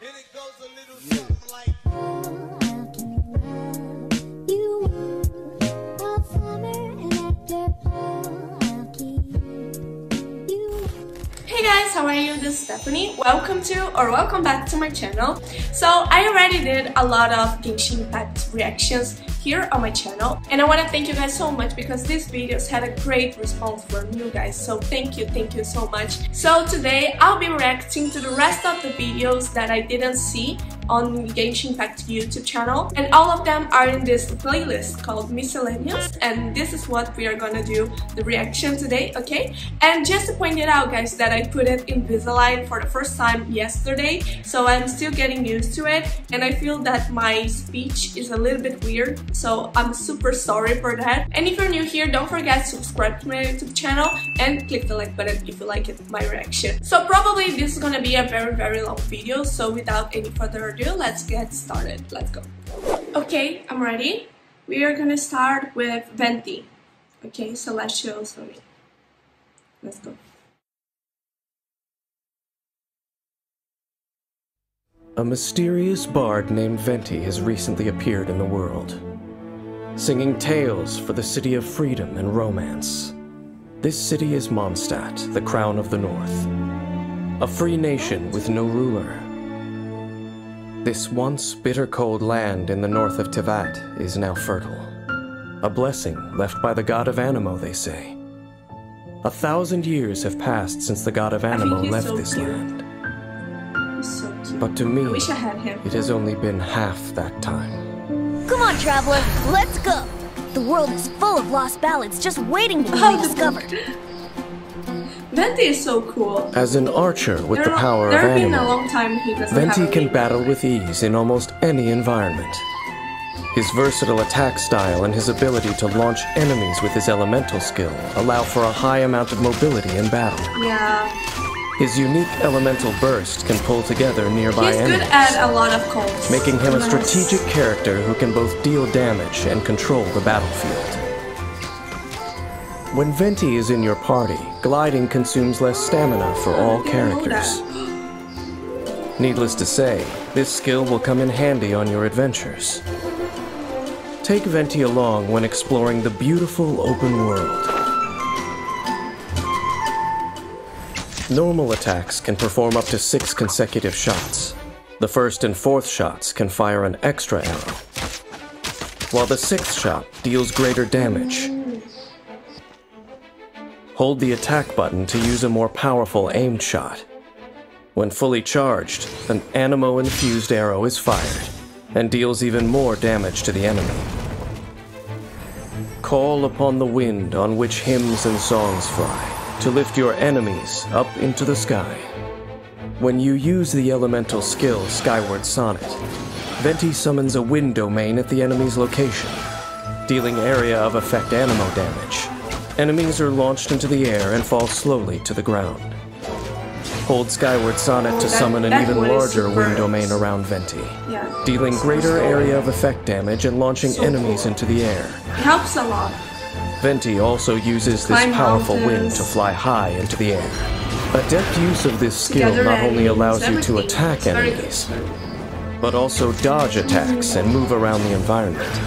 And it goes a little something like. Hey guys, how are you? This is Stephanie. Welcome back to my channel. So I already did a lot of Genshin Impact reactions here on my channel, and I want to thank you guys so much because these videos had a great response from you guys, so thank you so much. So today I'll be reacting to the rest of the videos that I didn't see on Genshin Impact YouTube channel, and all of them are in this playlist called Miscellaneous, and this is what we are gonna do the reaction today, okay? And just to point it out guys, that I put it in Invisalign for the first time yesterday, so I'm still getting used to it, and I feel that my speech is a little bit weird, so I'm super sorry for that. And if you're new here, don't forget to subscribe to my YouTube channel and click the like button if you like my reaction. So probably this is gonna be a very long video, so without any further ado, let's get started. Let's go. Okay, I'm ready. We are gonna start with Venti. Okay, Celestial Story. Let's go. A mysterious bard named Venti has recently appeared in the world, singing tales for the city of freedom and romance. This city is Mondstadt, the crown of the north, a free nation with no ruler. This once bitter cold land in the north of Teyvat is now fertile, a blessing left by the god of Anemo, they say. 1,000 years have passed since the god of Anemo left this land. So cute. But to me, I wish I had him. it has only been half that time. Come on, traveler, let's go! The world is full of lost ballads just waiting to be rediscovered. Venti is so cool. As an archer with the power of There been a Anemo, long time he doesn't Venti have a can name. battle with ease in almost any environment. His versatile attack style and his ability to launch enemies with his elemental skill allow for a high amount of mobility in battle. Yeah. His unique elemental burst can pull together nearby He's good enemies, at a lot of calls. making him a Nice. strategic character who can both deal damage and control the battlefield. When Venti is in your party, gliding consumes less stamina for all characters. Needless to say, this skill will come in handy on your adventures. Take Venti along when exploring the beautiful open world. Normal attacks can perform up to 6 consecutive shots. The first and fourth shots can fire an extra arrow, while the 6th shot deals greater damage. Hold the attack button to use a more powerful aimed shot. When fully charged, an Anemo-infused arrow is fired and deals even more damage to the enemy. Call upon the wind on which hymns and songs fly to lift your enemies up into the sky. When you use the elemental skill Skyward Sonnet, Venti summons a wind domain at the enemy's location, dealing area of effect Anemo damage. Enemies are launched into the air and fall slowly to the ground. Hold Skyward Sonnet to summon an even larger wind domain around Venti, Yeah. dealing greater area of effect damage and launching enemies into the air. It helps a lot. Venti also uses this Climb powerful wind mountains. to fly high into the air. Adept use of this skill Together not only enemies, allows you to everything. attack It's very enemies, good. but also dodge attacks and move around the environment.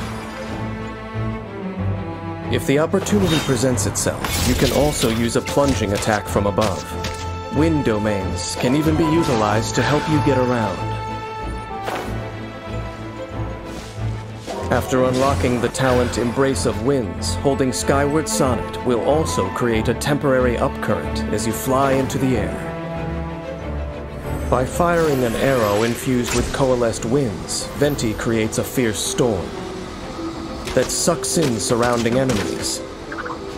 If the opportunity presents itself, you can also use a plunging attack from above. Wind domains can even be utilized to help you get around. After unlocking the talent Embrace of Winds, holding Skyward Sonnet will also create a temporary upcurrent as you fly into the air. By firing an arrow infused with coalesced winds, Venti creates a fierce storm that sucks in surrounding enemies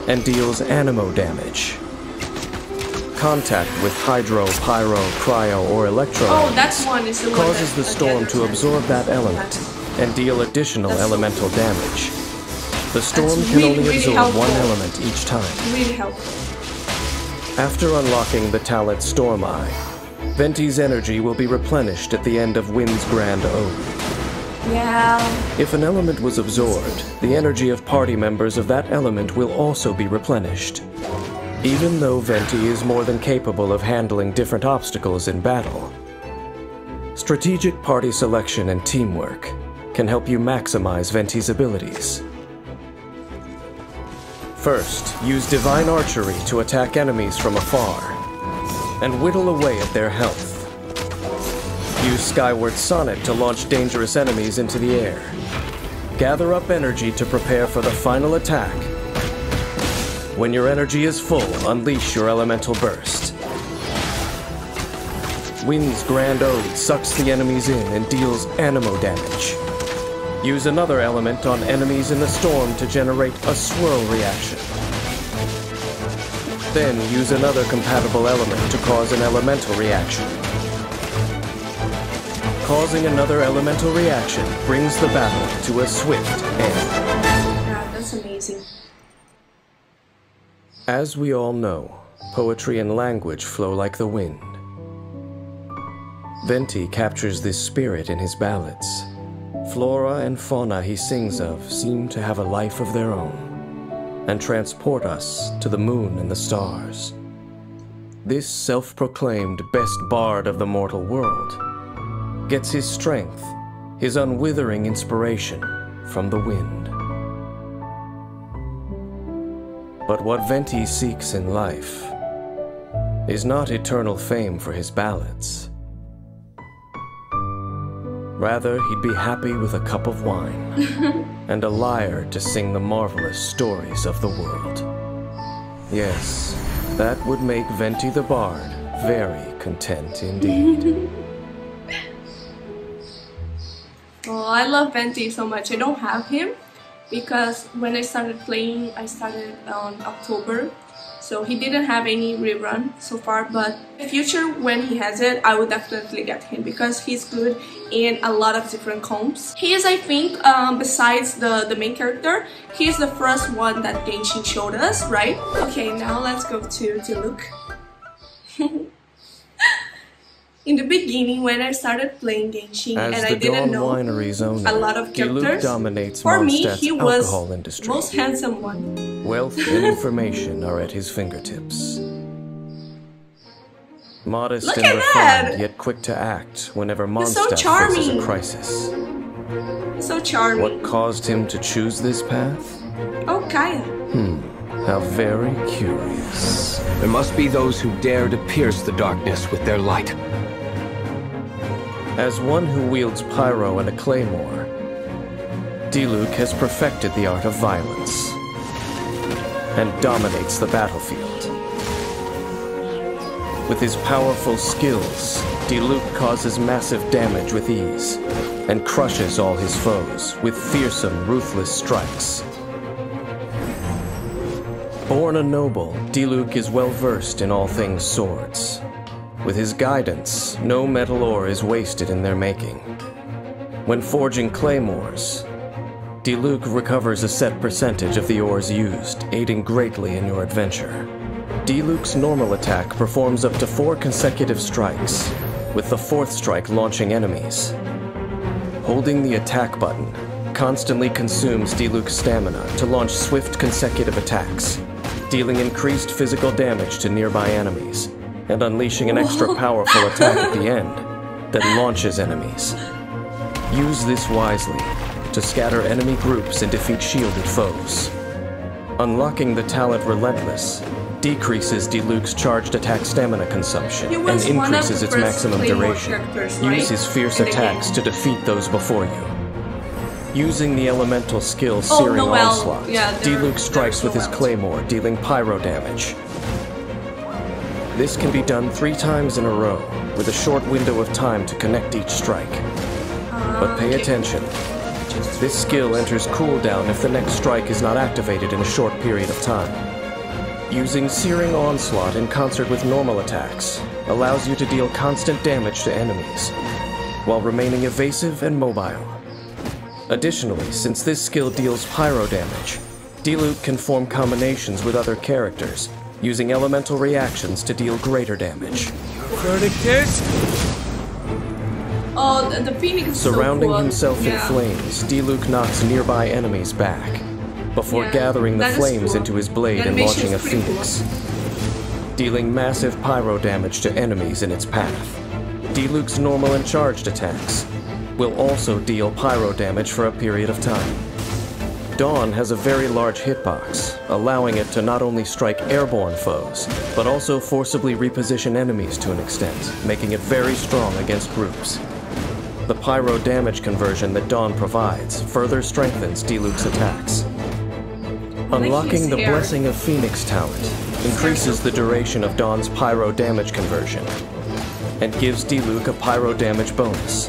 and deals Anemo damage. Contact with Hydro, Pyro, Cryo, or Electro Oh, that one is the one causes that the storm to absorb that element and deal additional That's elemental damage. The storm That's can really, only really absorb helpful. one element each time. Really helpful. After unlocking the talent Storm Eye, Venti's energy will be replenished at the end of Wind's Grand Ode. Yeah. If an element was absorbed, the energy of party members of that element will also be replenished. Even though Venti is more than capable of handling different obstacles in battle, Strategic party selection and teamwork can help you maximize Venti's abilities. First, use Divine Archery to attack enemies from afar and whittle away at their health. Use Skyward Sonnet to launch dangerous enemies into the air. Gather up energy to prepare for the final attack. When your energy is full, unleash your Elemental Burst. Wind's Grand Ode sucks the enemies in and deals Anemo damage. Use another element on enemies in the storm to generate a swirl reaction. Then use another compatible element to cause an elemental reaction. Causing another elemental reaction brings the battle to a swift end. Yeah, that's amazing. As we all know, poetry and language flow like the wind. Venti captures this spirit in his ballads. Flora and fauna he sings of seem to have a life of their own and transport us to the moon and the stars. This self-proclaimed best bard of the mortal world gets his strength, his unwithering inspiration from the wind. But what Venti seeks in life is not eternal fame for his ballads. Rather, he'd be happy with a cup of wine and a lyre to sing the marvelous stories of the world. Yes, that would make Venti the Bard very content indeed. Oh, I love Venti so much. I don't have him because when I started playing, I started on October. So he didn't have any rerun so far, but in the future when he has it, I would definitely get him because he's good in a lot of different comps. He is, I think, besides the main character, he is the first one that Genshin showed us, right? Okay, now let's go to Diluc. In the beginning, when I started playing Genshin and I didn't know a lot of characters, for me, he was the most handsome one. Wealth and information are at his fingertips. Modest Look and at refined, that! yet quick to act whenever He's so Mondstadt faces a charming. crisis. So charming. What caused him to choose this path? Oh, Kaya. How very curious. There must be those who dare to pierce the darkness with their light. As one who wields pyro and a claymore, Diluc has perfected the art of violence and dominates the battlefield. With his powerful skills, Diluc causes massive damage with ease and crushes all his foes with fearsome, ruthless strikes. Born a noble, Diluc is well versed in all things swords. With his guidance, no metal ore is wasted in their making. When forging claymores, Diluc recovers a set percentage of the ores used, aiding greatly in your adventure. Diluc's normal attack performs up to 4 consecutive strikes, with the 4th strike launching enemies. Holding the attack button constantly consumes Diluc's stamina to launch swift consecutive attacks, dealing increased physical damage to nearby enemies, and unleashing an extra powerful attack at the end that launches enemies. Use this wisely to scatter enemy groups and defeat shielded foes. Unlocking the talent Relentless decreases Diluc's charged attack stamina consumption He and was one of increases the its first maximum Claymore duration. characters, right? Use his fierce In the attacks game. to defeat those before you. Using the elemental skill Oh, Searing Noelle. Onslaught, Yeah, Diluc strikes with his Noelle. claymore, dealing pyro damage. This can be done 3 times in a row, with a short window of time to connect each strike. But pay Okay. attention. This skill enters cooldown if the next strike is not activated in a short period of time. Using Searing Onslaught in concert with normal attacks allows you to deal constant damage to enemies, while remaining evasive and mobile. Additionally, since this skill deals pyro damage, Diluc can form combinations with other characters, using elemental reactions to deal greater damage. Oh, the Phoenix is Surrounding so cool. himself in Yeah. flames, Diluc knocks nearby enemies back, before Yeah, gathering the that is flames cool. into his blade The and animation launching a is pretty cool. phoenix, dealing massive pyro damage to enemies in its path. Diluc's normal and charged attacks will also deal pyro damage for a period of time. Dawn has a very large hitbox, allowing it to not only strike airborne foes, but also forcibly reposition enemies to an extent, making it very strong against groups. The pyro damage conversion that Dawn provides further strengthens Diluc's attacks. Unlocking the Blessing of Phoenix talent increases the duration of Dawn's pyro damage conversion and gives Diluc a pyro damage bonus.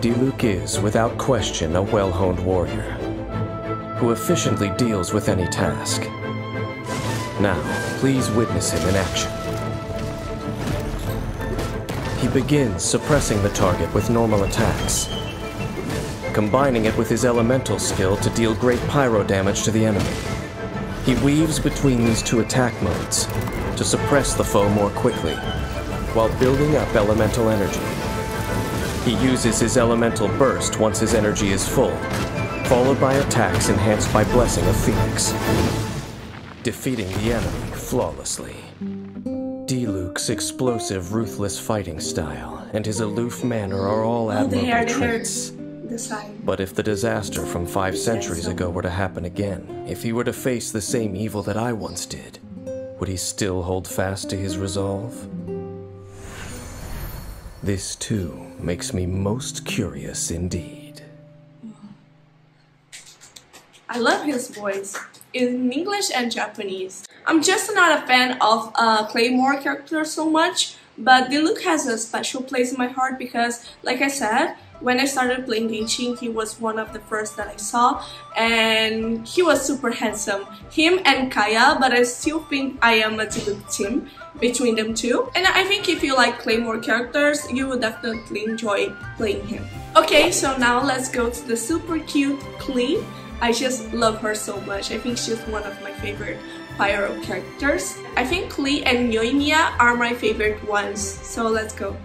Diluc is, without question, a well-honed warrior who efficiently deals with any task. Now, please witness him in action. He begins suppressing the target with normal attacks, combining it with his elemental skill to deal great pyro damage to the enemy. He weaves between these two attack modes to suppress the foe more quickly, while building up elemental energy. He uses his elemental burst once his energy is full, followed by attacks enhanced by Blessing of Phoenix, defeating the enemy flawlessly. Diluc's explosive, ruthless fighting style and his aloof manner are all admirable traits. But if the disaster from 5 centuries ago were to happen again, if he were to face the same evil that I once did, would he still hold fast to his resolve? This, too, makes me most curious indeed. I love his voice in English and Japanese. I'm just not a fan of Claymore character so much, but Diluc has a special place in my heart because, like I said, when I started playing Genshin, he was one of the first that I saw, and he was super handsome. Him and Kaya, but I still think I am a Diluc team between them two. And I think if you like Claymore characters, you will definitely enjoy playing him. Okay, so now let's go to the super cute Klee. I just love her so much. I think she's one of my favorite Pyro characters. I think Klee and Yoimiya are my favorite ones, so let's go.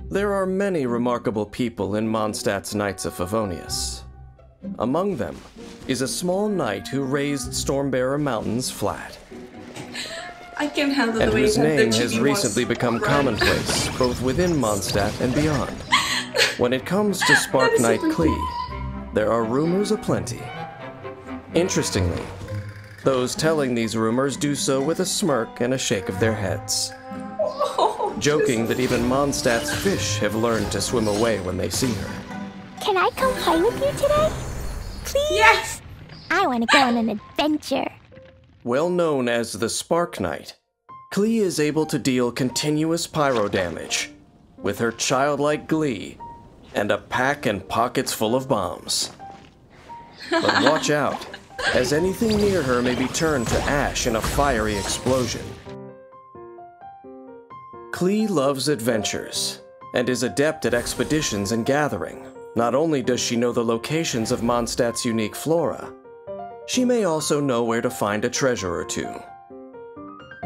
There are many remarkable people in Mondstadt's Knights of Favonius. Among them is a small knight who raised Stormbearer Mountains flat, I can handle and the way whose that name the has chibi recently was become run. commonplace both within Mondstadt and beyond. When it comes to Spark Knight Klee, there are rumors aplenty. Interestingly, those telling these rumors do so with a smirk and a shake of their heads, joking that even Mondstadt's fish have learned to swim away when they see her. Can I come play with you today? Please? Yes! I want to go on an adventure. Well known as the Spark Knight, Klee is able to deal continuous pyro damage with her childlike glee and a pack and pockets full of bombs. But watch out, as anything near her may be turned to ash in a fiery explosion. Klee loves adventures and is adept at expeditions and gathering. Not only does she know the locations of Mondstadt's unique flora, she may also know where to find a treasure or two.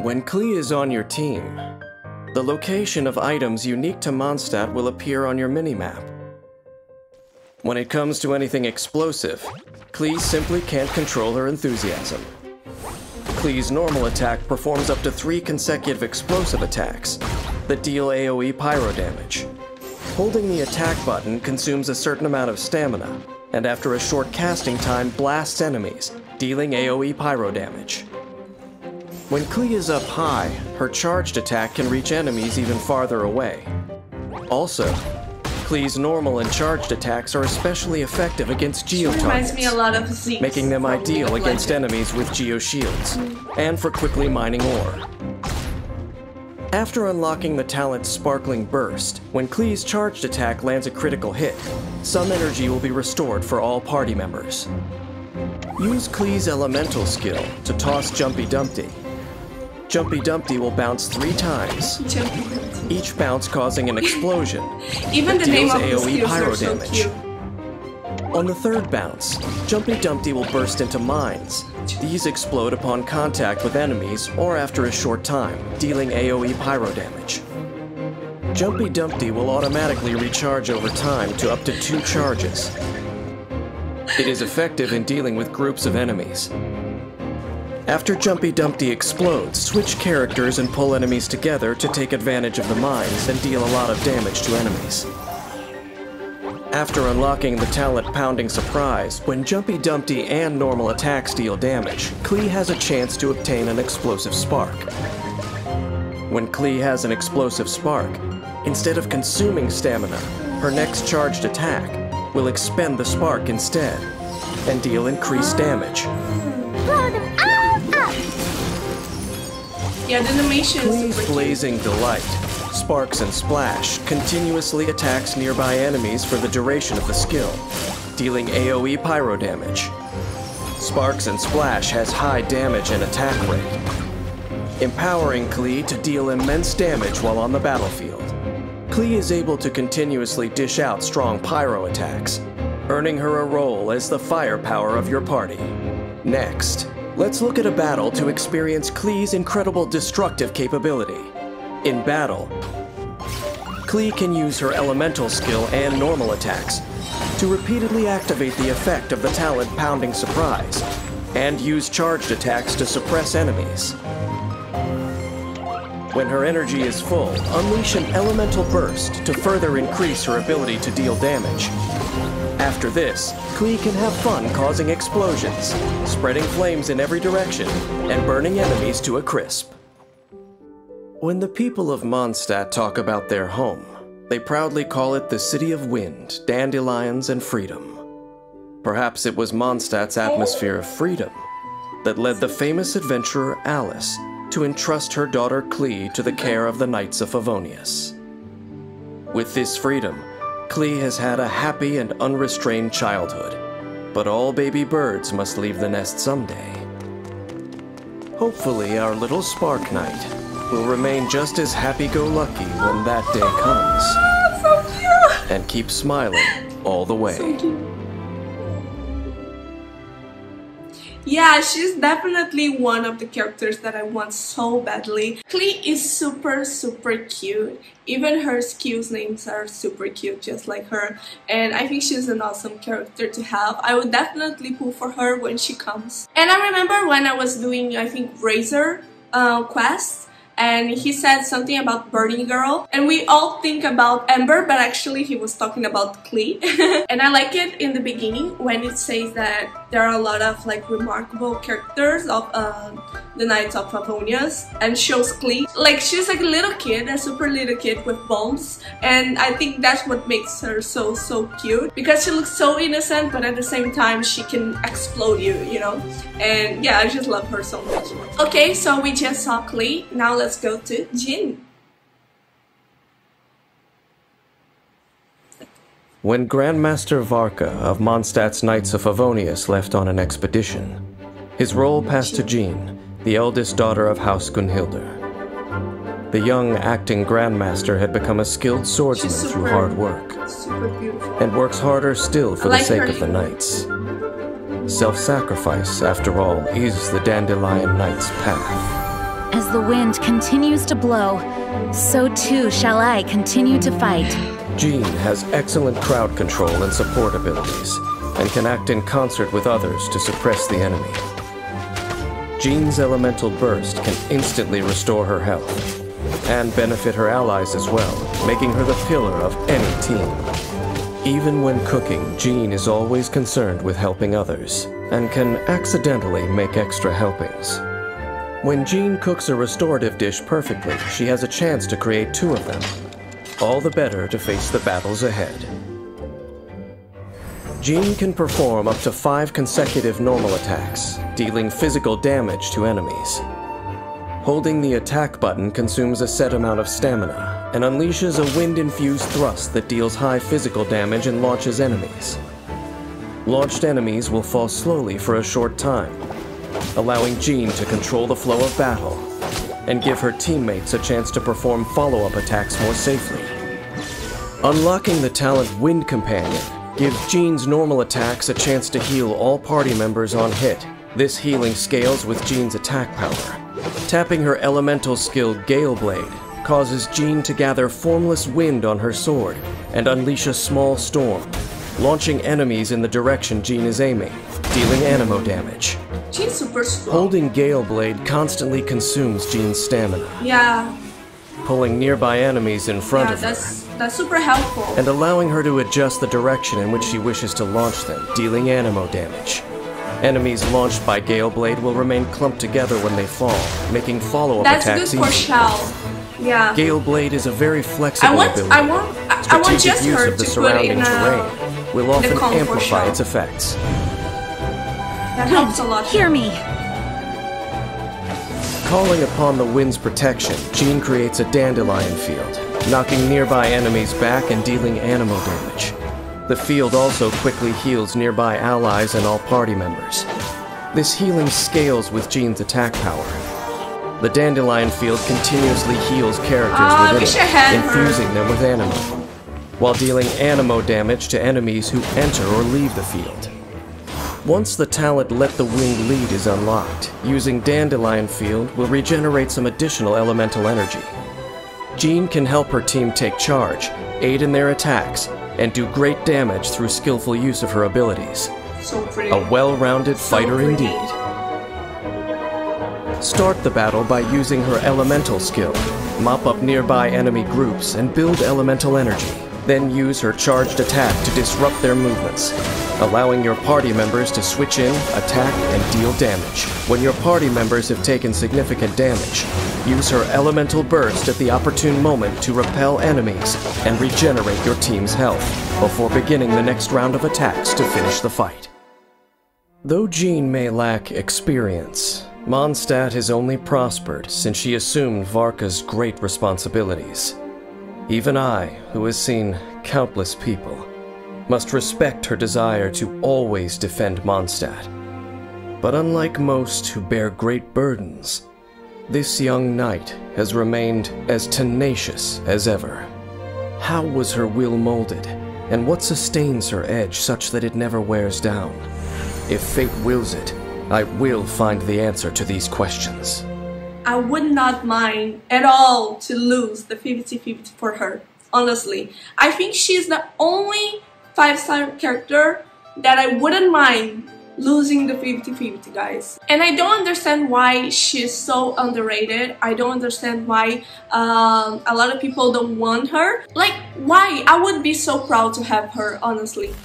When Klee is on your team, the location of items unique to Mondstadt will appear on your minimap. When it comes to anything explosive, Klee simply can't control her enthusiasm. Klee's normal attack performs up to 3 consecutive explosive attacks that deal AoE pyro damage. Holding the attack button consumes a certain amount of stamina, and after a short casting time blasts enemies, dealing AoE pyro damage. When Klee is up high, her charged attack can reach enemies even farther away. Also, Klee's normal and charged attacks are especially effective against geo Reminds me a targets, lot of Zeke, making them from ideal League of against Legends. enemies with geo shields, and for quickly mining ore. After unlocking the talent Sparkling Burst, when Klee's charged attack lands a critical hit, some energy will be restored for all party members. Use Klee's elemental skill to toss Jumpy Dumpty. Jumpy Dumpty will bounce 3 times, each bounce causing an explosion Even that the name deals of the AoE skills pyro are so damage. cute. On the 3rd bounce, Jumpy Dumpty will burst into mines. These explode upon contact with enemies or after a short time, dealing AoE pyro damage. Jumpy Dumpty will automatically recharge over time to up to 2 charges. It is effective in dealing with groups of enemies. After Jumpy Dumpty explodes, switch characters and pull enemies together to take advantage of the mines and deal a lot of damage to enemies. After unlocking the talent Pounding Surprise, when Jumpy Dumpty and normal attacks deal damage, Klee has a chance to obtain an Explosive Spark. When Klee has an Explosive Spark, instead of consuming stamina, her next charged attack will expend the spark instead and deal increased damage. Blow them all up! Yeah, the animation is Klee's super cute. Blazing Delight, Sparks and Splash, continuously attacks nearby enemies for the duration of the skill, dealing AoE pyro damage. Sparks and Splash has high damage and attack rate, empowering Klee to deal immense damage while on the battlefield. Klee is able to continuously dish out strong pyro attacks, earning her a role as the firepower of your party. Next, let's look at a battle to experience Klee's incredible destructive capability. In battle, Klee can use her elemental skill and normal attacks to repeatedly activate the effect of the talent Pounding Surprise, and use charged attacks to suppress enemies. When her energy is full, unleash an Elemental Burst to further increase her ability to deal damage. After this, Klee can have fun causing explosions, spreading flames in every direction, and burning enemies to a crisp. When the people of Mondstadt talk about their home, they proudly call it the City of Wind, Dandelions, and Freedom. Perhaps it was Mondstadt's atmosphere of freedom that led the famous adventurer Alice to entrust her daughter Klee to the care of the Knights of Favonius. With this freedom, Klee has had a happy and unrestrained childhood, but all baby birds must leave the nest someday. Hopefully, our little Spark Knight will remain just as happy-go-lucky when that day comes. So cute! And keep smiling all the way. So cute. Yeah, she's definitely one of the characters that I want so badly. Klee is super, super cute. Even her skills names are super cute, just like her. And I think she's an awesome character to have. I would definitely pull for her when she comes. And I remember when I was doing, I think, Razor quests, and he said something about Burning Girl, and we all think about Ember, but actually he was talking about Klee. And I like it in the beginning when it says that there are a lot of like remarkable characters of the Knights of Favonius, and shows Klee. Like, she's like a little kid, a super little kid with bones, and I think that's what makes her so cute, because she looks so innocent, but at the same time she can explode you, you know? And yeah, I just love her so much. Okay, so we just saw Klee, now let's go to Jin. When Grandmaster Varka of Mondstadt's Knights of Favonius left on an expedition, his role passed to Jean, the eldest daughter of House Gunhildr. The young acting Grandmaster had become a skilled swordsman through hard work, super beautiful, and works harder still for the like sake her. of the Knights. Self-sacrifice, after all, is the Dandelion Knight's path. As the wind continues to blow, so too shall I continue to fight. Jean has excellent crowd control and support abilities, and can act in concert with others to suppress the enemy. Jean's Elemental Burst can instantly restore her health, and benefit her allies as well, making her the pillar of any team. Even when cooking, Jean is always concerned with helping others, and can accidentally make extra helpings. When Jean cooks a restorative dish perfectly, she has a chance to create 2 of them, all the better to face the battles ahead. Jean can perform up to 5 consecutive normal attacks, dealing physical damage to enemies. Holding the attack button consumes a set amount of stamina, and unleashes a wind-infused thrust that deals high physical damage and launches enemies. Launched enemies will fall slowly for a short time, allowing Jean to control the flow of battle, and give her teammates a chance to perform follow-up attacks more safely. Unlocking the talent Wind Companion gives Jean's normal attacks a chance to heal all party members on hit. This healing scales with Jean's attack power. Tapping her elemental skill Gale Blade causes Jean to gather formless wind on her sword and unleash a small storm, launching enemies in the direction Jean is aiming, dealing anemo damage. She's super strong. Holding Gale Blade constantly consumes Jean's stamina, Yeah, pulling nearby enemies in front of her, that's super helpful. and allowing her to adjust the direction in which she wishes to launch them, dealing anemo damage. Enemies launched by Gale Blade will remain clumped together when they fall, making follow-up That's attacks good for easy. Shell. Yeah. Gale Blade is a very flexible ability. I want Strategic just use her of the to put surrounding in terrain will often comfort amplify shell. its effects. That helps a lot. Hear me. Calling upon the wind's protection, Jean creates a dandelion field, knocking nearby enemies back and dealing anemo damage. The field also quickly heals nearby allies and all party members. This healing scales with Jean's attack power. The dandelion field continuously heals characters within wish it, I had her. infusing them with anemo, while dealing anemo damage to enemies who enter or leave the field. Once the talent Let the Wind Lead is unlocked, using Dandelion Field will regenerate some additional elemental energy. Jean can help her team take charge, aid in their attacks, and do great damage through skillful use of her abilities. So pretty. A well-rounded fighter pretty. indeed. Start the battle by using her elemental skill, mop up nearby enemy groups, and build elemental energy. Then use her charged attack to disrupt their movements, allowing your party members to switch in, attack, and deal damage. When your party members have taken significant damage, use her elemental burst at the opportune moment to repel enemies and regenerate your team's health before beginning the next round of attacks to finish the fight. Though Jean may lack experience, Mondstadt has only prospered since she assumed Varka's great responsibilities. Even I, who has seen countless people, must respect her desire to always defend Mondstadt. But unlike most who bear great burdens, this young knight has remained as tenacious as ever. How was her will molded, and what sustains her edge such that it never wears down? If fate wills it, I will find the answer to these questions. I would not mind at all to lose the 50-50 for her, honestly. I think she's the only 5-star character that I wouldn't mind losing the 50-50, guys. And I don't understand why she's so underrated. I don't understand why a lot of people don't want her. Like, why? I would be so proud to have her, honestly.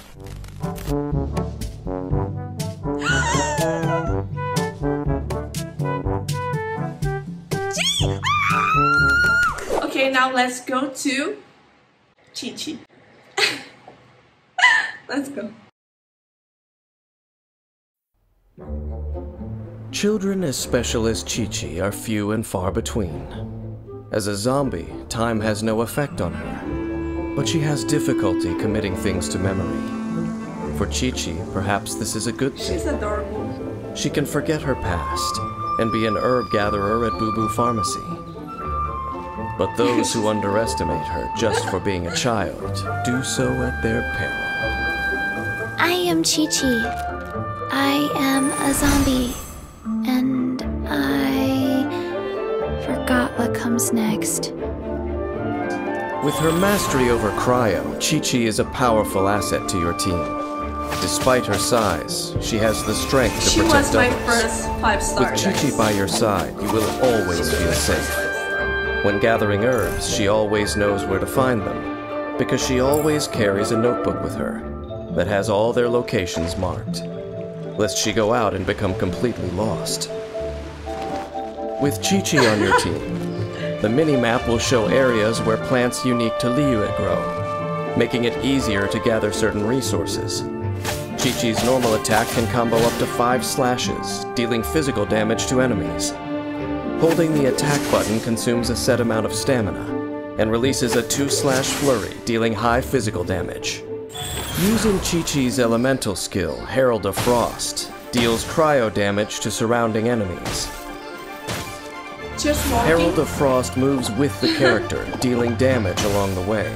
Okay, now let's go to Qiqi. Let's go. Children as special as Qiqi are few and far between. As a zombie, time has no effect on her, but she has difficulty committing things to memory. For Qiqi, perhaps this is a good thing. She's adorable. She can forget her past and be an herb gatherer at Boo Boo Pharmacy. But those who underestimate her just for being a child do so at their peril. I am Qiqi. I am a zombie. And I forgot what comes next. With her mastery over cryo, Qiqi is a powerful asset to your team. Despite her size, she has the strength to She protect was my others. first 5-star. With Qiqi by your side, you will always feel safe. When gathering herbs, she always knows where to find them, because she always carries a notebook with her that has all their locations marked, lest she go out and become completely lost. With Qiqi on your team, the mini-map will show areas where plants unique to Liyue grow, making it easier to gather certain resources. Qiqi's normal attack can combo up to 5 slashes, dealing physical damage to enemies. Holding the attack button consumes a set amount of stamina, and releases a 2-slash flurry, dealing high physical damage. Using Qiqi's elemental skill, Herald of Frost, deals cryo damage to surrounding enemies. Just walking. Herald of Frost moves with the character, dealing damage along the way,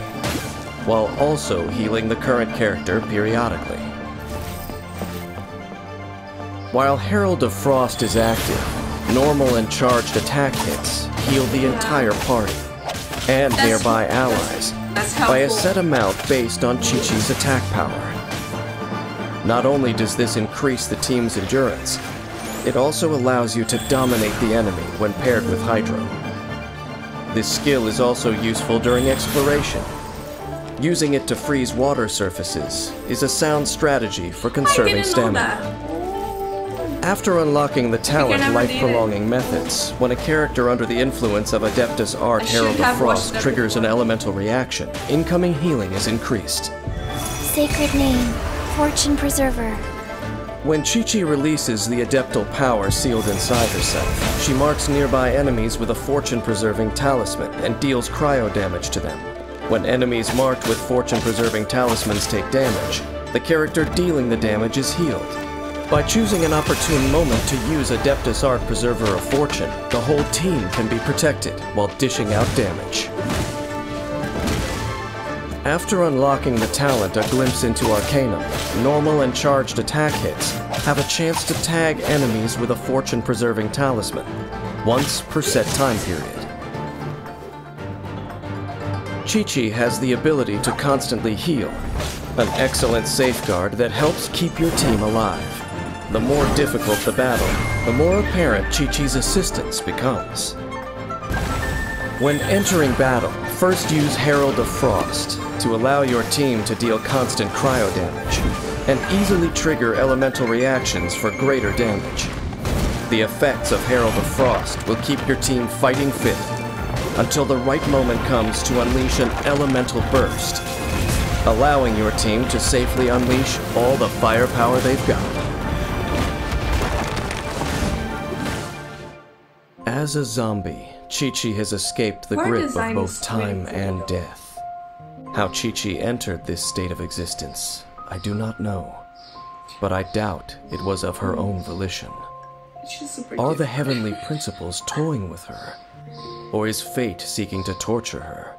while also healing the current character periodically. While Herald of Frost is active, normal and charged attack hits heal the entire party and nearby allies That's by a helpful. set amount based on Qiqi's attack power. Not only does this increase the team's endurance, it also allows you to dominate the enemy when paired with Hydro. This skill is also useful during exploration. Using it to freeze water surfaces is a sound strategy for conserving stamina. After unlocking the talent Life-Prolonging Methods, when a character under the influence of Adeptus Art Herald of Frost triggers an elemental reaction, incoming healing is increased. Sacred name, Fortune Preserver. When Qiqi releases the adeptal power sealed inside herself, she marks nearby enemies with a fortune-preserving talisman and deals cryo damage to them. When enemies marked with fortune-preserving talismans take damage, the character dealing the damage is healed. By choosing an opportune moment to use Adeptus Art Preserver of Fortune, the whole team can be protected while dishing out damage. After unlocking the talent A Glimpse into Arcanum, normal and charged attack hits have a chance to tag enemies with a fortune-preserving talisman, once per set time period. Qiqi has the ability to constantly heal, an excellent safeguard that helps keep your team alive. The more difficult the battle, the more apparent Qiqi's assistance becomes. When entering battle, first use Herald of Frost to allow your team to deal constant cryo damage, and easily trigger elemental reactions for greater damage. The effects of Herald of Frost will keep your team fighting fit, until the right moment comes to unleash an elemental burst, allowing your team to safely unleash all the firepower they've got. As a zombie, Qiqi has escaped the grip of both time and death. How Qiqi entered this state of existence, I do not know, but I doubt it was of her own volition. Are the heavenly principles toying with her? Or is fate seeking to torture her?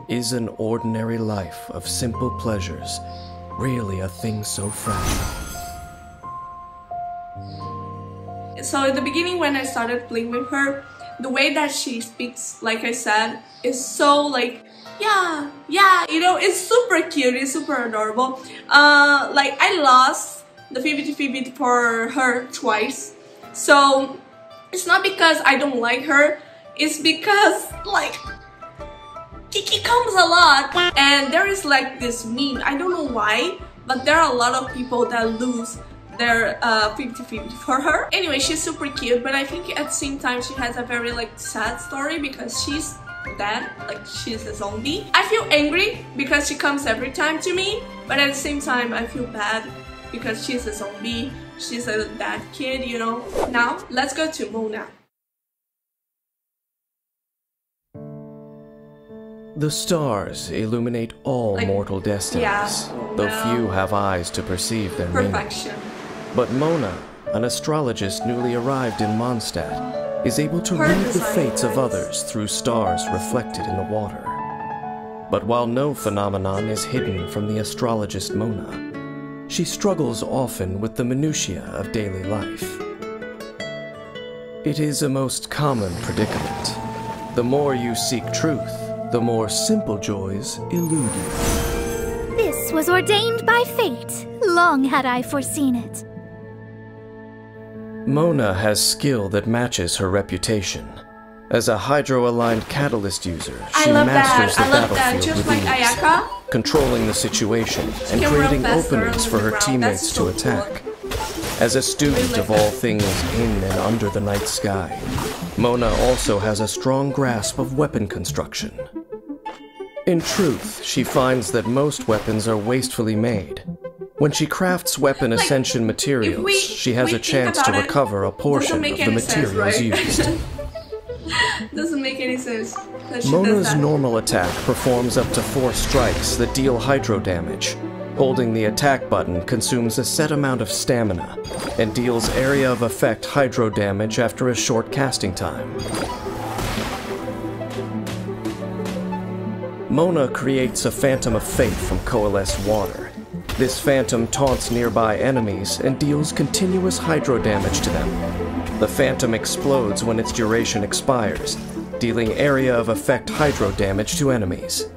Is an ordinary life of simple pleasures really a thing so fragile? So at the beginning when I started playing with her, the way that she speaks, like I said, is so like, yeah, you know, it's super cute, it's super adorable. Like I lost the 50-50 for her twice. So it's not because I don't like her, it's because like Kiki comes a lot, and there is like this meme, I don't know why, but there are a lot of people that lose their 50-50 for her. Anyway, she's super cute, but I think at the same time she has a very like sad story because she's dead, like she's a zombie. I feel angry because she comes every time to me, but at the same time I feel bad because she's a zombie, she's a dead kid, you know. Now, let's go to Mona. The stars illuminate all mortal destinies, though few have eyes to perceive their perfection. meaning. But Mona, an astrologist newly arrived in Mondstadt, is able to read the fates of others through stars reflected in the water. But while no phenomenon is hidden from the astrologist Mona, she struggles often with the minutiae of daily life. It is a most common predicament. The more you seek truth, the more simple joys elude you. This was ordained by fate. Long had I foreseen it. Mona has skill that matches her reputation. As a hydro-aligned catalyst user, she masters the battlefield with ease, controlling the situation and creating openings for her teammates to attack. As a student of all things in and under the night sky, Mona also has a strong grasp of weapon construction. In truth, she finds that most weapons are wastefully made. When she crafts weapon ascension materials, she has a chance to recover a portion of the materials used. Doesn't make any sense. Mona's normal attack performs up to 4 strikes that deal hydro damage. Holding the attack button consumes a set amount of stamina and deals area of effect hydro damage after a short casting time. Mona creates a Phantom of Fate from coalesced water. This phantom taunts nearby enemies and deals continuous hydro damage to them. The phantom explodes when its duration expires, dealing area of effect hydro damage to enemies.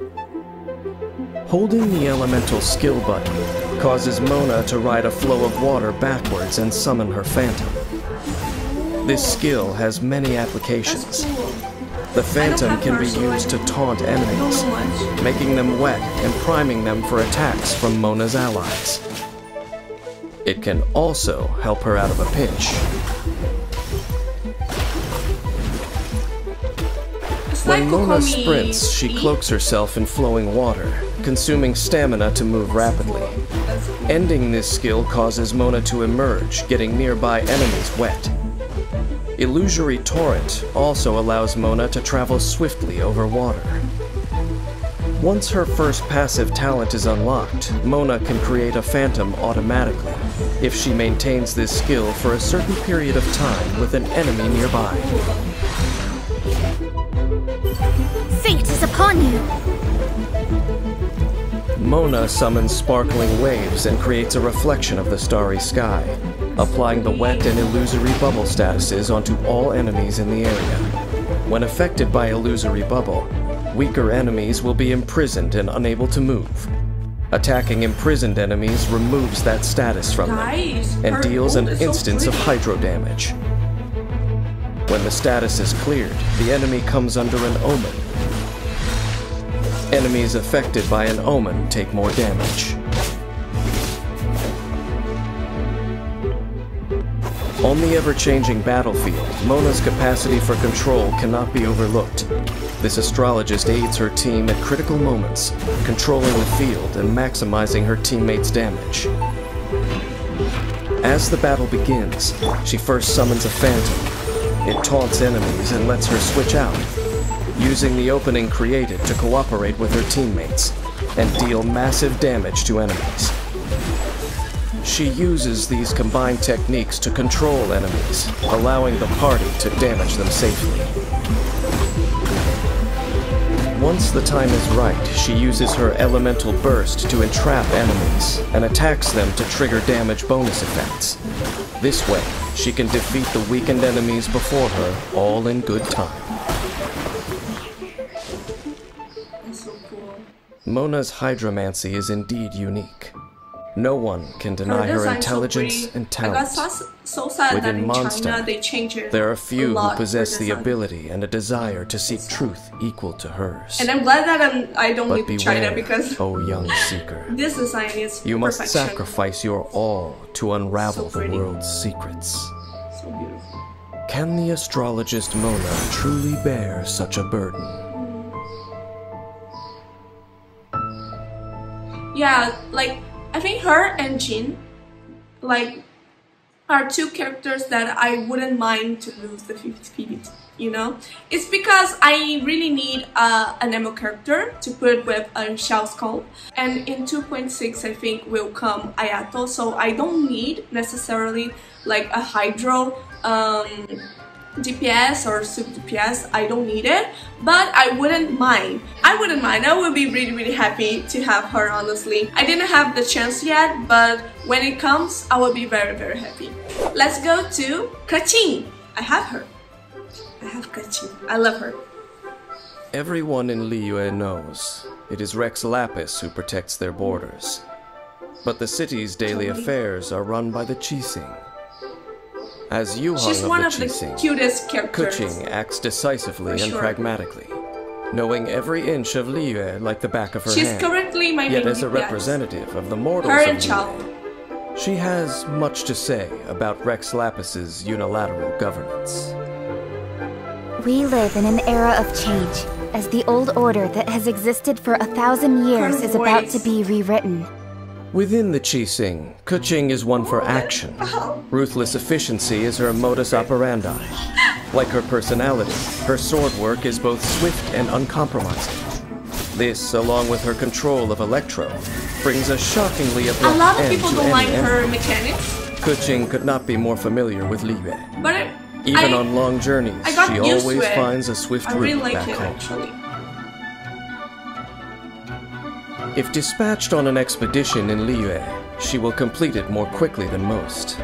Holding the elemental skill button, causes Mona to ride a flow of water backwards and summon her phantom. This skill has many applications. That's cool. The phantom can be her, so used to taunt I don't enemies, know much. making them wet and priming them for attacks from Mona's allies. It can also help her out of a pinch. It's like When Mona Kokomi sprints, she speed. cloaks herself in flowing water, consuming stamina to move rapidly. That's cool. Ending this skill causes Mona to emerge, getting nearby enemies wet. Illusory Torrent also allows Mona to travel swiftly over water. Once her first passive talent is unlocked, Mona can create a phantom automatically, if she maintains this skill for a certain period of time with an enemy nearby. Fate is upon you! Mona summons sparkling waves and creates a reflection of the starry sky, applying the wet and illusory bubble statuses onto all enemies in the area. When affected by illusory bubble, weaker enemies will be imprisoned and unable to move. Attacking imprisoned enemies removes that status from them Guys, and her deals an ult is so instance of pretty. hydro damage. When the status is cleared, the enemy comes under an omen. Enemies affected by an omen take more damage. On the ever-changing battlefield, Mona's capacity for control cannot be overlooked. This astrologist aids her team at critical moments, controlling the field and maximizing her teammates' damage. As the battle begins, she first summons a phantom. It taunts enemies and lets her switch out, using the opening created to cooperate with her teammates and deal massive damage to enemies. She uses these combined techniques to control enemies, allowing the party to damage them safely. Once the time is right, she uses her elemental burst to entrap enemies and attacks them to trigger damage bonus effects. This way, she can defeat the weakened enemies before her all in good time. That's so cool. Mona's hydromancy is indeed unique. No one can deny her design's intelligence so and pretty. I got talent. so sad that Within in Mondstadt, China they changed it There are a few who lot possess for the design. ability and a desire to seek truth equal to hers. And I'm glad that I don't But live in China beware, because O young seeker. this design is You must perfection. sacrifice your all to unravel So the pretty. world's secrets. So beautiful. Can the astrologist Mona truly bear such a burden? Yeah, like I think her and Jin, like, are two characters that I wouldn't mind to lose the 50-50, you know? It's because I really need an Nemo character to put with a Shao Skull. And in 2.6 I think will come Ayato, so I don't need necessarily like a Hydro DPS or sub DPS. I don't need it, but I wouldn't mind. I would be really happy to have her, honestly. I didn't have the chance yet, but when it comes, I will be very happy. Let's go to Keqing. I have her. I have Keqing. I love her. Everyone in Liyue knows it is Rex Lapis who protects their borders. But the city's daily affairs are run by the Qixing. As Yuhang She's of one the of the Qixing, cutest characters. Keqing acts decisively For and sure. pragmatically, knowing every inch of Liyue like the back of her She's hand. currently my Yet main as a DPS. representative of the mortals Her of and Chao. Liyue, she has much to say about Rex Lapis's unilateral governance. We live in an era of change, as the old order that has existed for 1,000 years Her is about voice. to be rewritten. Within the Qixing, Keqing is one for action. Ruthless efficiency is her modus operandi. Like her personality, her sword work is both swift and uncompromising. This, along with her control of Electro, brings a shockingly A abrupt lot of end people to don't any like enemy. her mechanics, Keqing could not be more familiar with Liyue. but Even on long journeys, I got she used always to it. finds a swift I route really like back it home. actually. If dispatched on an expedition in Liyue, she will complete it more quickly than most.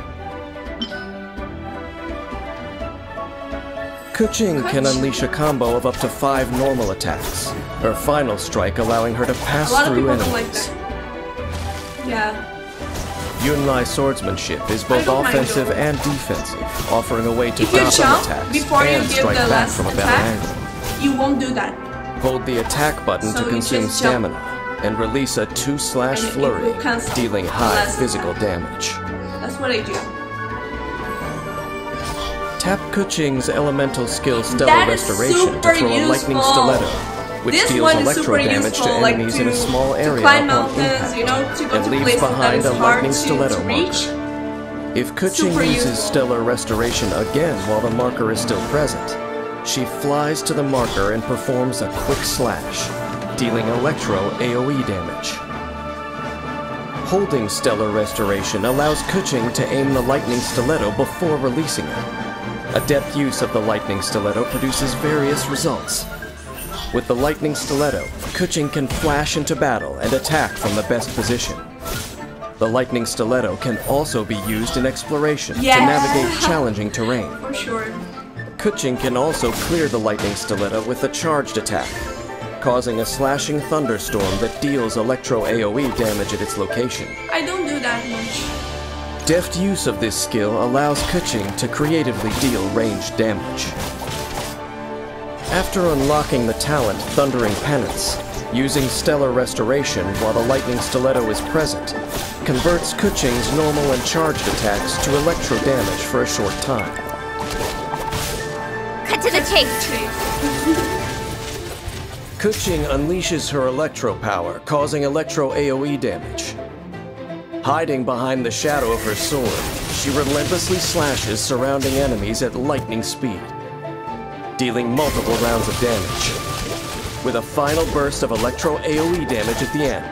Keqing can unleash a combo of up to 5 normal attacks, her final strike allowing her to pass A lot of through people don't like enemies. that. Yeah. Yunlai swordsmanship is both don't mind offensive though. and defensive, offering a way to If you dodge jump attacks before you and give strike the back last from a better attack, angle. you won't do that. Hold the attack button So to you consume just jump. stamina and release a 2/slash And it flurry, will cancel dealing the high last physical attack. damage. That's what I do. Tap Keqing's elemental skill Stellar That is Restoration super to throw a lightning useful. stiletto, which This deals one is electro super damage useful, to like enemies to, in a small area to climb upon mountains, impact, you know, to go and to leaves places that behind is a hard lightning stiletto to marker. reach. If Keqing Super uses useful. Stellar Restoration again while the marker is still present, she flies to the marker and performs a quick slash, dealing electro AoE damage. Holding Stellar Restoration allows Keqing to aim the lightning stiletto before releasing it. Adept use of the lightning stiletto produces various results. With the lightning stiletto, Keqing can flash into battle and attack from the best position. The lightning stiletto can also be used in exploration Yeah. to navigate challenging terrain. For sure. Keqing can also clear the lightning stiletto with a charged attack, causing a slashing thunderstorm that deals electro AoE damage at its location. I don't do that much. Deft use of this skill allows Keqing to creatively deal ranged damage. After unlocking the talent Thundering Penance, using Stellar Restoration while the lightning stiletto is present converts Keqing's normal and charged attacks to electro damage for a short time. Cut to the chase. Keqing unleashes her electro power, causing electro AoE damage. Hiding behind the shadow of her sword, she relentlessly slashes surrounding enemies at lightning speed, dealing multiple rounds of damage, with a final burst of electro AoE damage at the end.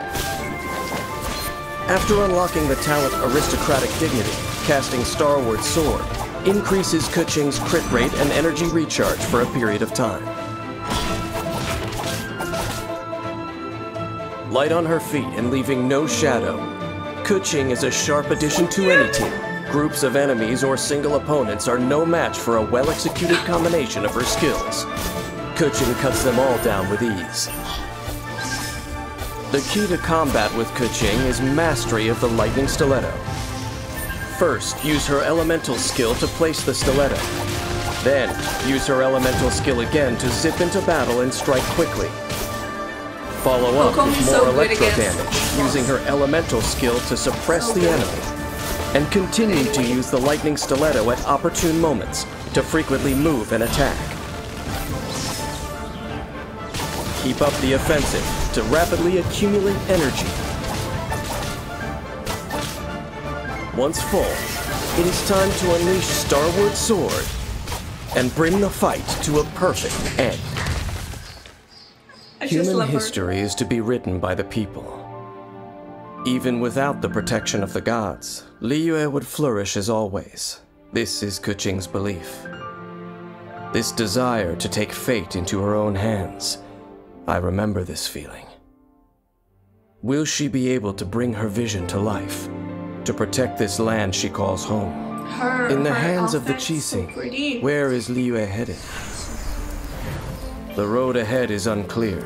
After unlocking the talent Aristocratic Dignity, casting Starward Sword increases Keqing's crit rate and energy recharge for a period of time. Light on her feet and leaving no shadow, Keqing is a sharp addition to any team. Groups of enemies or single opponents are no match for a well-executed combination of her skills. Keqing cuts them all down with ease. The key to combat with Keqing is mastery of the lightning stiletto. First, use her elemental skill to place the stiletto. Then, use her elemental skill again to zip into battle and strike quickly. Follow up with Kokomi's more so good electro against damage, boss. using her elemental skill to suppress the enemy. And continue to use the lightning stiletto at opportune moments to frequently move and attack. Keep up the offensive to rapidly accumulate energy. Once full, it is time to unleash Starward Sword and bring the fight to a perfect end. I just Human love her. history is to be written by the people. Even without the protection of the gods, Liyue would flourish as always. This is Keqing's belief. This desire to take fate into her own hands. I remember this feeling. Will she be able to bring her vision to life? To protect this land she calls home? In the hands of the Qixing, pretty. where is Liyue headed? The road ahead is unclear,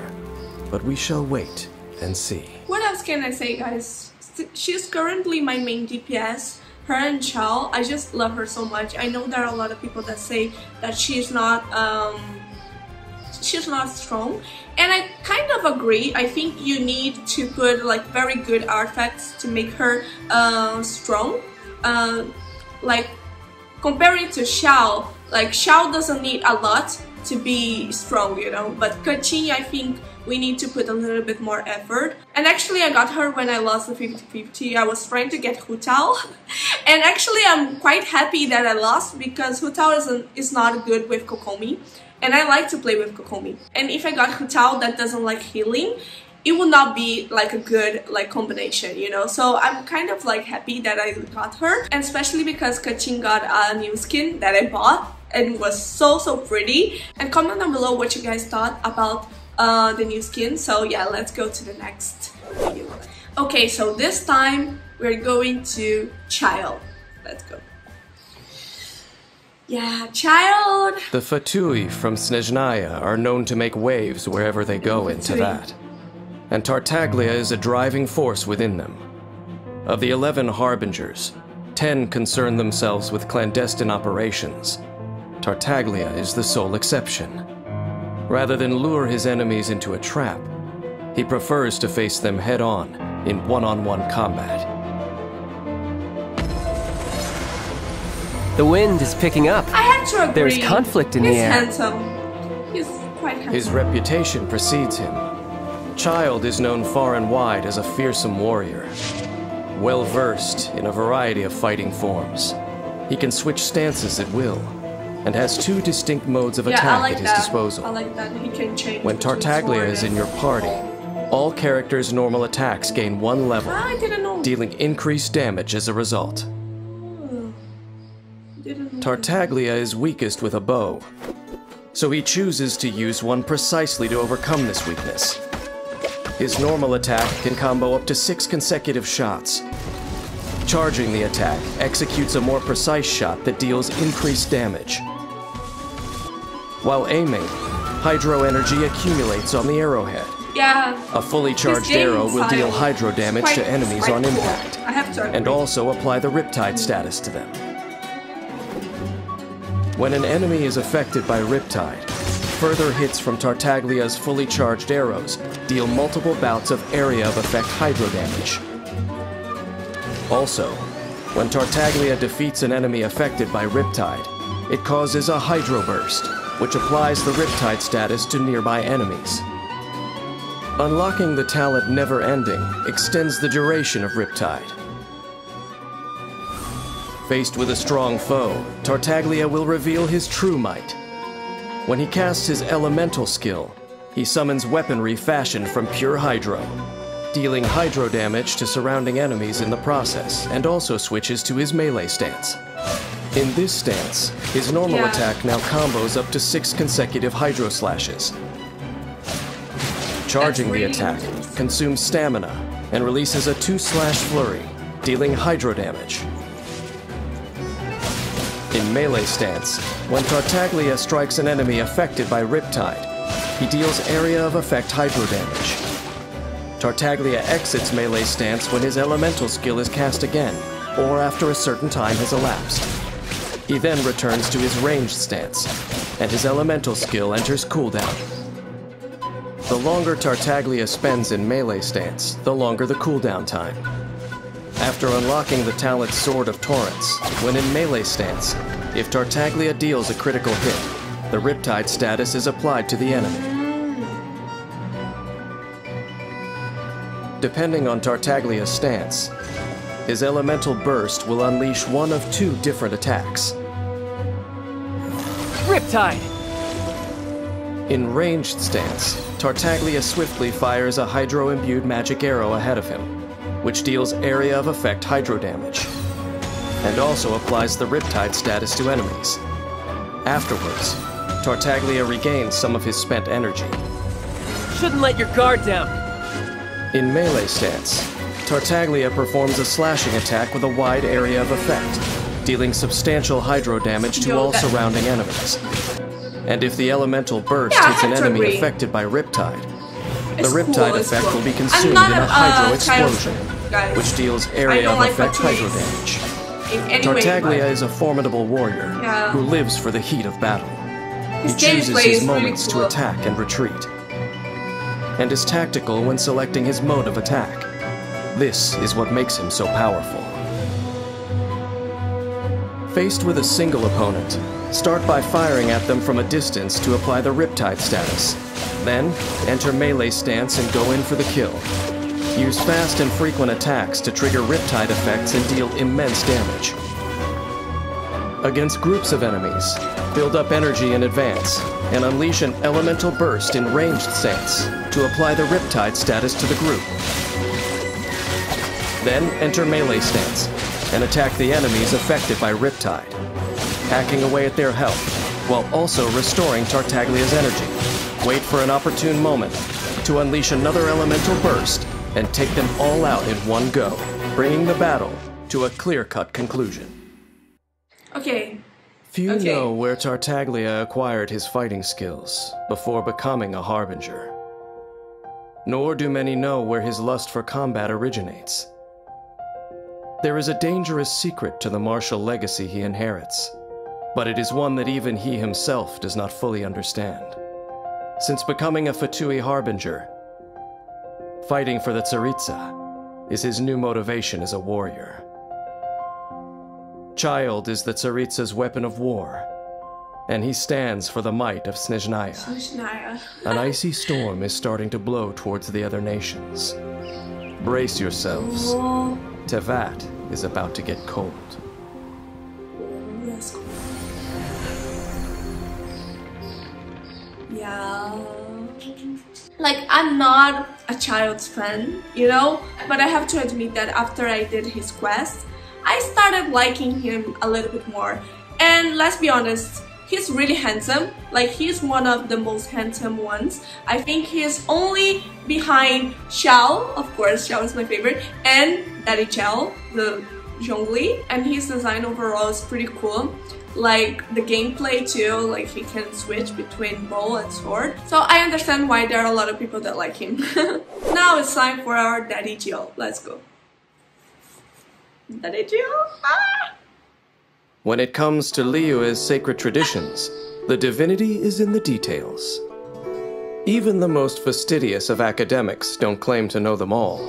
but we shall wait and see. What else can I say, guys? She's currently my main DPS. Her and Chao, I just love her so much. I know there are a lot of people that say that she's not strong, and I kind of agree. I think you need to put like very good artifacts to make her strong. Like comparing to Xiao, like Xiao doesn't need a lot to be strong, you know, but Keqing, I think we need to put a little bit more effort. And actually I got her when I lost the 50-50. I was trying to get Hu Tao and actually I'm quite happy that I lost because Hu Tao is not good with Kokomi, and I like to play with Kokomi. And if I got Hu Tao that doesn't like healing, it will not be like a good like combination, you know. So I'm kind of like happy that I got her, and especially because Keqing got a new skin that I bought and it was so pretty. And comment down below what you guys thought about the new skin. So yeah, let's go to the next video. Okay, so this time we're going to Child. Let's go. Yeah, Child. The Fatui from Snezhnaya are known to make waves wherever they go into Fatui. that. And Tartaglia is a driving force within them. Of the 11 Harbingers, 10 concern themselves with clandestine operations. Tartaglia is the sole exception. Rather than lure his enemies into a trap, he prefers to face them head-on in one-on-one combat. The wind is picking up. I have to agree. There's conflict in the air. He's handsome. He's quite handsome. His reputation precedes him. Childe is known far and wide as a fearsome warrior, well-versed in a variety of fighting forms. He can switch stances at will, and has 2 distinct modes of attack at his disposal. I like that. He can change. When Tartaglia is in your party, all characters' normal attacks gain 1 level, I didn't know. dealing increased damage as a result. Didn't know. Tartaglia is weakest with a bow, so he chooses to use one precisely to overcome this weakness. His normal attack can combo up to 6 consecutive shots. Charging the attack executes a more precise shot that deals increased damage. While aiming, hydro energy accumulates on the arrowhead. Yeah. A fully charged arrow will deal hydro damage to enemies on impact, I have to agree. and also apply the Riptide status to them. When an enemy is affected by Riptide, further hits from Tartaglia's fully charged arrows deal multiple bouts of area of effect hydro damage. Also, when Tartaglia defeats an enemy affected by Riptide, it causes a Hydro Burst, which applies the Riptide status to nearby enemies. Unlocking the talent Never Ending extends the duration of Riptide. Faced with a strong foe, Tartaglia will reveal his true might. When he casts his elemental skill, he summons weaponry fashioned from pure hydro, dealing hydro damage to surrounding enemies in the process, and also switches to his melee stance. In this stance, his normal attack now combos up to 6 consecutive hydro slashes. Charging the attack consumes stamina and releases a 2-slash flurry, dealing hydro damage. In melee stance, when Tartaglia strikes an enemy affected by Riptide, he deals area of effect hydro damage. Tartaglia exits melee stance when his elemental skill is cast again, or after a certain time has elapsed. He then returns to his ranged stance, and his elemental skill enters cooldown. The longer Tartaglia spends in melee stance, the longer the cooldown time. After unlocking the talent Sword of Torrents, when in melee stance, if Tartaglia deals a critical hit, the Riptide status is applied to the enemy. Depending on Tartaglia's stance, his elemental burst will unleash one of 2 different attacks. Riptide! In ranged stance, Tartaglia swiftly fires a hydro-imbued magic arrow ahead of him, which deals area of effect hydro damage, and also applies the Riptide status to enemies. Afterwards, Tartaglia regains some of his spent energy. Shouldn't let your guard down. In melee stance, Tartaglia performs a slashing attack with a wide area of effect, dealing substantial hydro damage to all surrounding enemies. And if the elemental burst hits an enemy affected by Riptide, the Riptide effect will be consumed in a hydro explosion, which deals area of effect hydro damage. Tartaglia is a formidable warrior who lives for the heat of battle. He chooses his moments to attack and retreat, and is tactical when selecting his mode of attack. This is what makes him so powerful. Faced with a single opponent, start by firing at them from a distance to apply the Riptide status. Then, enter melee stance and go in for the kill. Use fast and frequent attacks to trigger Riptide effects and deal immense damage. Against groups of enemies, build up energy in advance, and unleash an elemental burst in ranged stance to apply the Riptide status to the group. Then enter melee stance and attack the enemies affected by Riptide, hacking away at their health, while also restoring Tartaglia's energy. Wait for an opportune moment to unleash another elemental burst and take them all out in one go, bringing the battle to a clear-cut conclusion. Okay. Few know where Tartaglia acquired his fighting skills before becoming a Harbinger. Nor do many know where his lust for combat originates. There is a dangerous secret to the martial legacy he inherits, but it is one that even he himself does not fully understand. Since becoming a Fatui Harbinger, fighting for the Tsaritsa is his new motivation as a warrior. Child is the Tsaritsa's weapon of war, and he stands for the might of Snezhnaya. Snezhnaya. An icy storm is starting to blow towards the other nations. Brace yourselves. Oh, Teyvat is about to get cold. that's cool. Yeah. Like, I'm not a Child's fan, you know? But I have to admit that after I did his quest, I started liking him a little bit more. And let's be honest, he's really handsome. Like, he's one of the most handsome ones. I think he's only behind Xiao, of course, Xiao is my favorite, and Daddy Xiao, the Zhongli. And his design overall is pretty cool. Like, the gameplay too, like he can switch between bow and sword. So I understand why there are a lot of people that like him. Now it's time for our Daddy Gio. Let's go. Daddy Gio? Ah! When it comes to Liyue's sacred traditions, the divinity is in the details. Even the most fastidious of academics don't claim to know them all.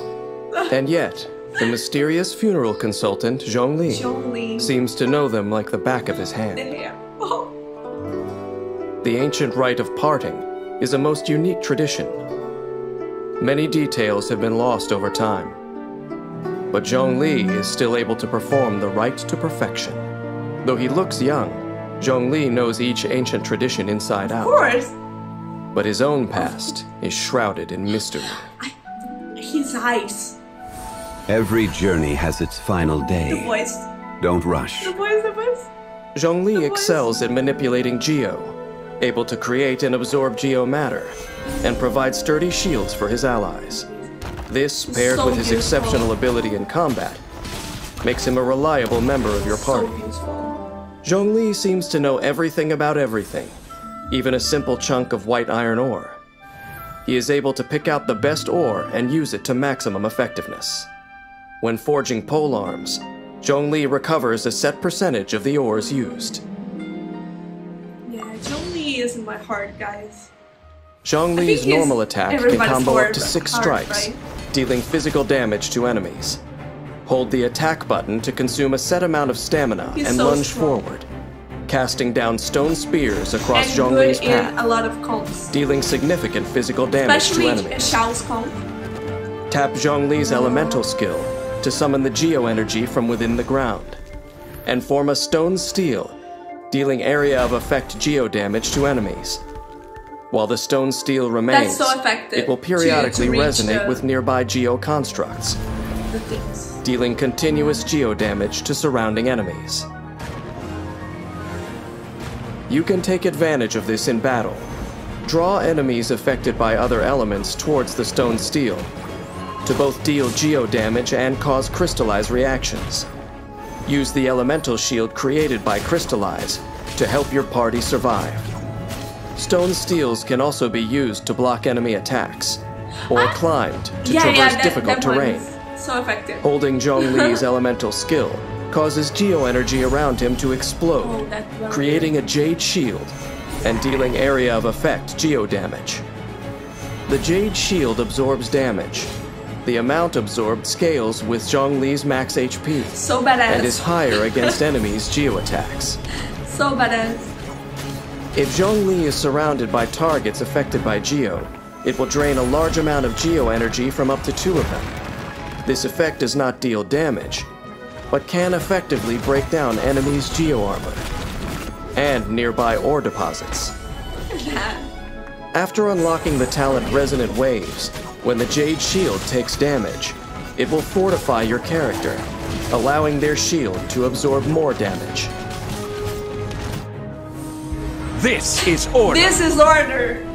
And yet, the mysterious funeral consultant, Zhongli, seems to know them like the back of his hand. Yeah. Oh. The ancient rite of parting is a most unique tradition. Many details have been lost over time, but Zhongli is still able to perform the rite to perfection. Though he looks young, Zhongli knows each ancient tradition inside out. Of course. But his own past is shrouded in mystery. His eyes. Every journey has its final day. The voice. Don't rush. The voice. Zhongli excels at manipulating Geo, able to create and absorb Geo matter, and provide sturdy shields for his allies. This, paired So with his useful. exceptional ability in combat, makes him a reliable member of your party. So useful. Zhongli seems to know everything about everything, even a simple chunk of white iron ore. He is able to pick out the best ore and use it to maximum effectiveness. When forging polearms, Zhongli recovers a set percentage of the ores used. Yeah, Zhongli is in my heart, guys. Zhongli's he's normal attack can everybody's combo up to heart, 6 strikes, right? dealing physical damage to enemies. Hold the attack button to consume a set amount of stamina He's and so lunge strong. forward, casting down stone spears across And Zhongli's good in path, a lot of comps. dealing significant physical damage Especially to enemies. Xiao's comp. Tap Zhongli's elemental skill to summon the Geo energy from within the ground, and form a stone steel, dealing area of effect Geo damage to enemies. While the stone steel remains, That's so effective it will periodically to reach resonate the- with nearby Geo constructs, The things. dealing continuous Geo damage to surrounding enemies. You can take advantage of this in battle. Draw enemies affected by other elements towards the stone steel, to both deal Geo damage and cause crystallize reactions. Use the elemental shield created by Crystallize to help your party survive. Stone steels can also be used to block enemy attacks, or climbed to traverse difficult terrain. One's so effective. Holding Zhongli's elemental skill causes Geo energy around him to explode, Oh, that one. creating a Jade Shield and dealing area of effect Geo damage. The Jade Shield absorbs damage. The amount absorbed scales with Zhongli's max HP So badass. and is higher against enemies' Geo attacks. So badass. If Zhongli is surrounded by targets affected by Geo, it will drain a large amount of Geo energy from up to 2 of them. This effect does not deal damage, but can effectively break down enemies' Geo armor and nearby ore deposits. After unlocking the talent Resonant Waves, when the Jade Shield takes damage, it will fortify your character, allowing their shield to absorb more damage. This is order. This is order.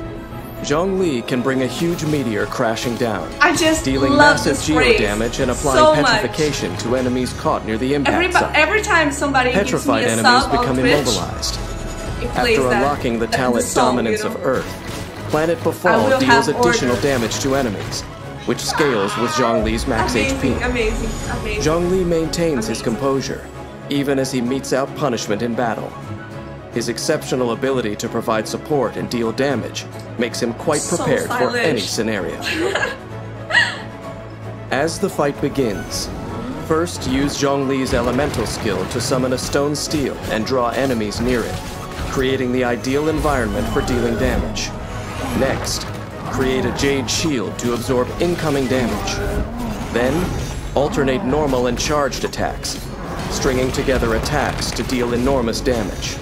Zhongli can bring a huge meteor crashing down, I just dealing love massive this Geo phrase damage and applying so much. petrification to enemies caught near the impact zone. Every time somebody gives me Petrified a enemies sub on become Twitch, immobilized. it plays After that, unlocking the that talent song, Dominance you know? of Earth, Planet I Befall will deals have additional order. damage to enemies, which scales with Zhongli's max HP. Amazing. Zhongli maintains his composure, even as he meets out punishment in battle. His exceptional ability to provide support and deal damage makes him quite prepared for any scenario. As the fight begins, first use Zhongli's elemental skill to summon a stone steel and draw enemies near it, creating the ideal environment for dealing damage. Next, create a jade shield to absorb incoming damage. Then, alternate normal and charged attacks, stringing together attacks to deal enormous damage.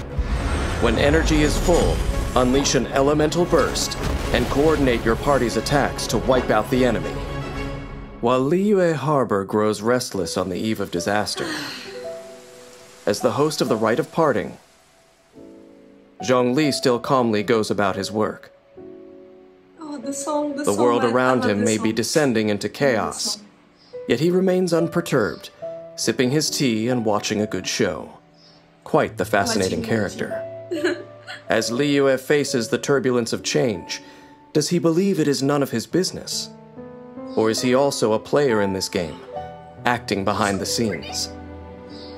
When energy is full, unleash an elemental burst and coordinate your party's attacks to wipe out the enemy. While Liyue Harbor grows restless on the eve of disaster, as the host of the Rite of Parting, Zhongli still calmly goes about his work. Oh, the song, the world around him may be descending into chaos, yet he remains unperturbed, sipping his tea and watching a good show. Quite the fascinating character. As Liyue faces the turbulence of change, does he believe it is none of his business? Or is he also a player in this game, acting behind the scenes?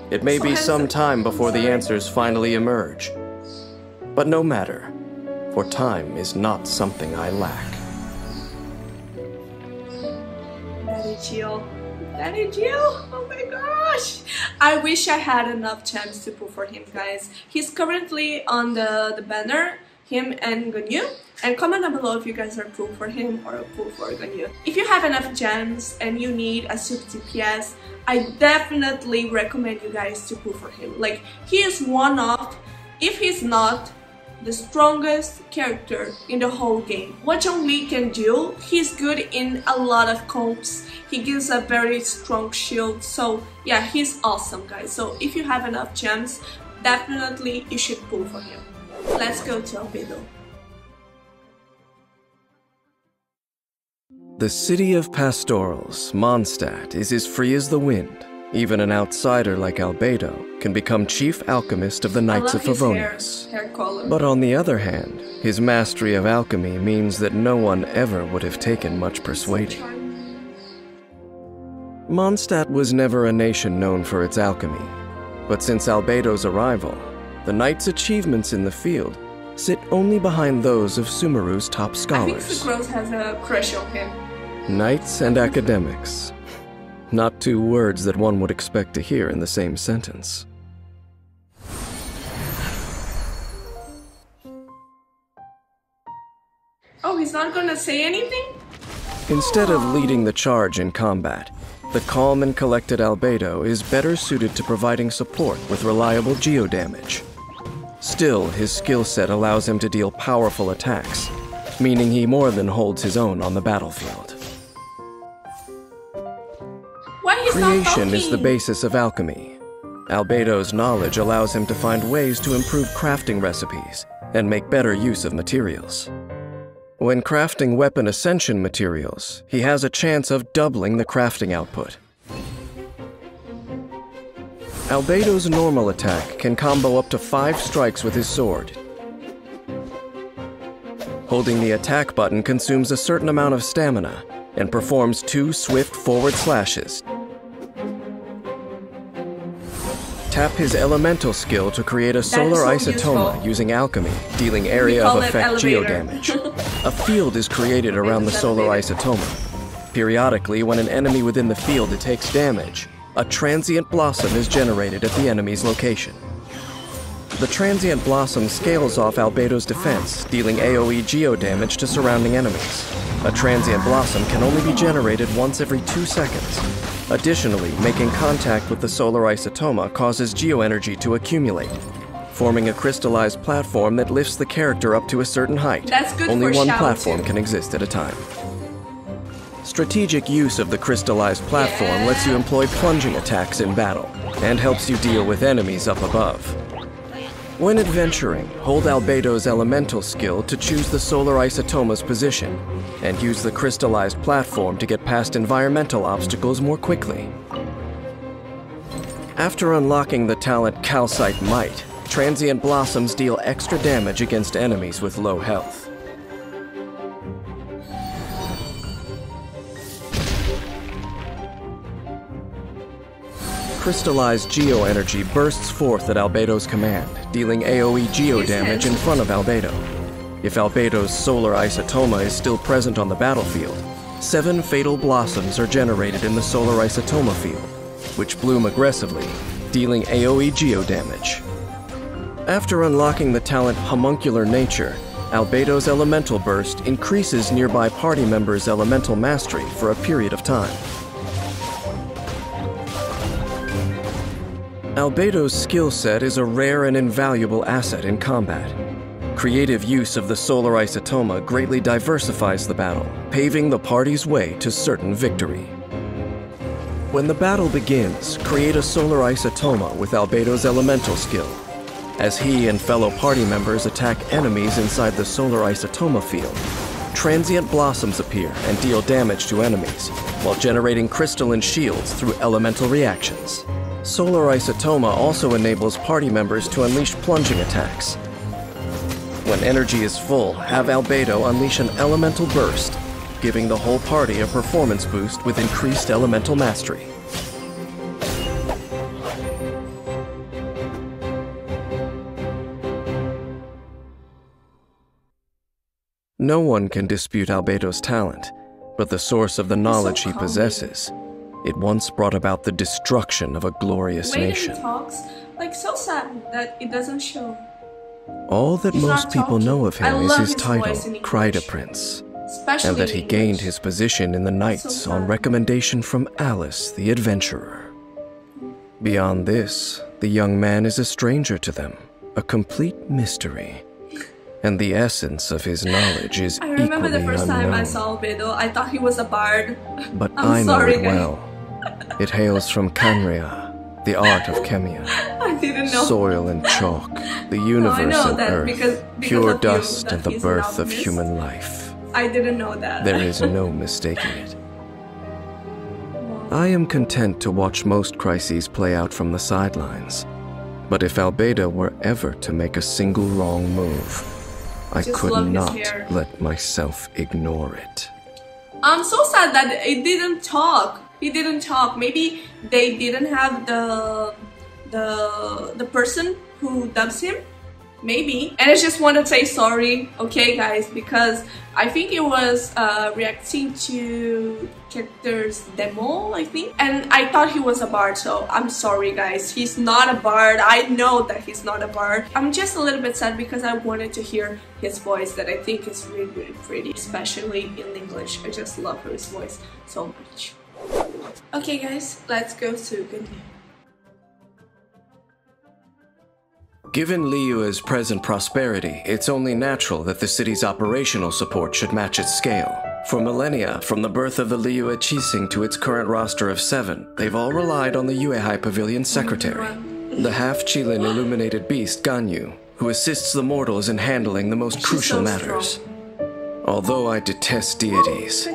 It may be some time before the answers finally emerge. But no matter, for time is not something I lack. Danny Gio, oh my gosh! I wish I had enough chance to pull for him, guys. He's currently on the banner, him and Ganyu. And comment down below if you guys are pull for him or pull for Ganyu. If you have enough gems and you need a super DPS, I definitely recommend you guys to pull for him. Like, he is one of, if he's not, the strongest character in the whole game. What Zhongli can do, he's good in a lot of comps. He gives a very strong shield. So yeah, he's awesome, guys. So if you have enough gems, definitely you should pull for him. Let's go to Albedo. The city of pastorals, Mondstadt, is as free as the wind. Even an outsider like Albedo can become chief alchemist of the Knights of Favonius. Hair color. But on the other hand, his mastery of alchemy means that no one ever would have taken much persuading. Mondstadt was never a nation known for its alchemy, but since Albedo's arrival, the Knights' achievements in the field sit only behind those of Sumeru's top scholars. I think Sucrose has a crush on him. Knights and academics. Not two words that one would expect to hear in the same sentence. Oh, he's not gonna say anything? Instead of leading the charge in combat, the calm and collected Albedo is better suited to providing support with reliable geodamage. Still, his skill set allows him to deal powerful attacks, meaning he more than holds his own on the battlefield. Creation is the basis of alchemy. Albedo's knowledge allows him to find ways to improve crafting recipes and make better use of materials. When crafting weapon ascension materials, he has a chance of doubling the crafting output. Albedo's normal attack can combo up to 5 strikes with his sword. Holding the attack button consumes a certain amount of stamina and performs 2 swift forward slashes. Tap his elemental skill to create a solar isotoma using alchemy, dealing area of effect geodamage. A field is created around the solar isotoma. Periodically, when an enemy within the field takes damage, a transient blossom is generated at the enemy's location. The transient blossom scales off Albedo's defense, dealing AoE geodamage to surrounding enemies. A transient blossom can only be generated once every 2 seconds. Additionally, making contact with the solar isotoma causes geoenergy to accumulate, forming a crystallized platform that lifts the character up to a certain height. That's good. Only for one Shao platform too. can exist at a time. Strategic use of the crystallized platform lets you employ plunging attacks in battle, and helps you deal with enemies up above. When adventuring, hold Albedo's elemental skill to choose the solar isotoma's position, and use the crystallized platform to get past environmental obstacles more quickly. After unlocking the talent Calcite Might, transient blossoms deal extra damage against enemies with low health. crystallized geo-energy bursts forth at Albedo's command, dealing AoE geo damage in front of Albedo. If Albedo's solar isotoma is still present on the battlefield, 7 fatal blossoms are generated in the solar isotoma field, which bloom aggressively, dealing AoE geo damage. After unlocking the talent Homuncular Nature, Albedo's elemental burst increases nearby party members' elemental mastery for a period of time. Albedo's skill set is a rare and invaluable asset in combat. Creative use of the solar isotoma greatly diversifies the battle, paving the party's way to certain victory. When the battle begins, create a solar isotoma with Albedo's elemental skill. As he and fellow party members attack enemies inside the solar isotoma field, transient blossoms appear and deal damage to enemies, while generating crystalline shields through elemental reactions. Solar isotoma also enables party members to unleash plunging attacks. When energy is full, have Albedo unleash an elemental burst, giving the whole party a performance boost with increased elemental mastery. No one can dispute Albedo's talent, but the source of the knowledge he possesses, it once brought about the destruction of a glorious nation. He talks, like, so sad that it doesn't show. All that most people know of him is his title, English. Kryta Prince, Especially and that he in gained English. his position in the Knights on recommendation from Alice the Adventurer. Beyond this, the young man is a stranger to them, a complete mystery, and the essence of his knowledge is I remember equally the first time I unknown. saw Albedo, I thought he was a bard. But I'm I know sorry, it guys. well. It hails from Canria, the art of Chemia. I didn't know. Soil and chalk, the universe know and that earth, because pure of you, dust that and the he's an birth of alchemist. human life. I didn't know that. There is no mistaking it. I am content to watch most crises play out from the sidelines. But if Albedo were ever to make a single wrong move, I Just could love his not hair. let myself ignore it. I'm so sad that it didn't talk. He didn't talk. Maybe they didn't have the person who dubs him. Maybe. And I just want to say sorry, okay, guys, because I think it was reacting to character's demo, I think. And I thought he was a bard, so I'm sorry, guys. He's not a bard. I know that he's not a bard. I'm just a little bit sad because I wanted to hear his voice that I think is really, really pretty, especially in English. I just love his voice so much. Okay, guys, let's go to good news. Given Liyue's present prosperity, it's only natural that the city's operational support should match its scale. For millennia, from the birth of the Liyue Qixing to its current roster of 7, they've all relied on the Yuehai Pavilion's secretary, the half-Qilin illuminated beast Ganyu, who assists the mortals in handling the most crucial matters. Although I detest deities,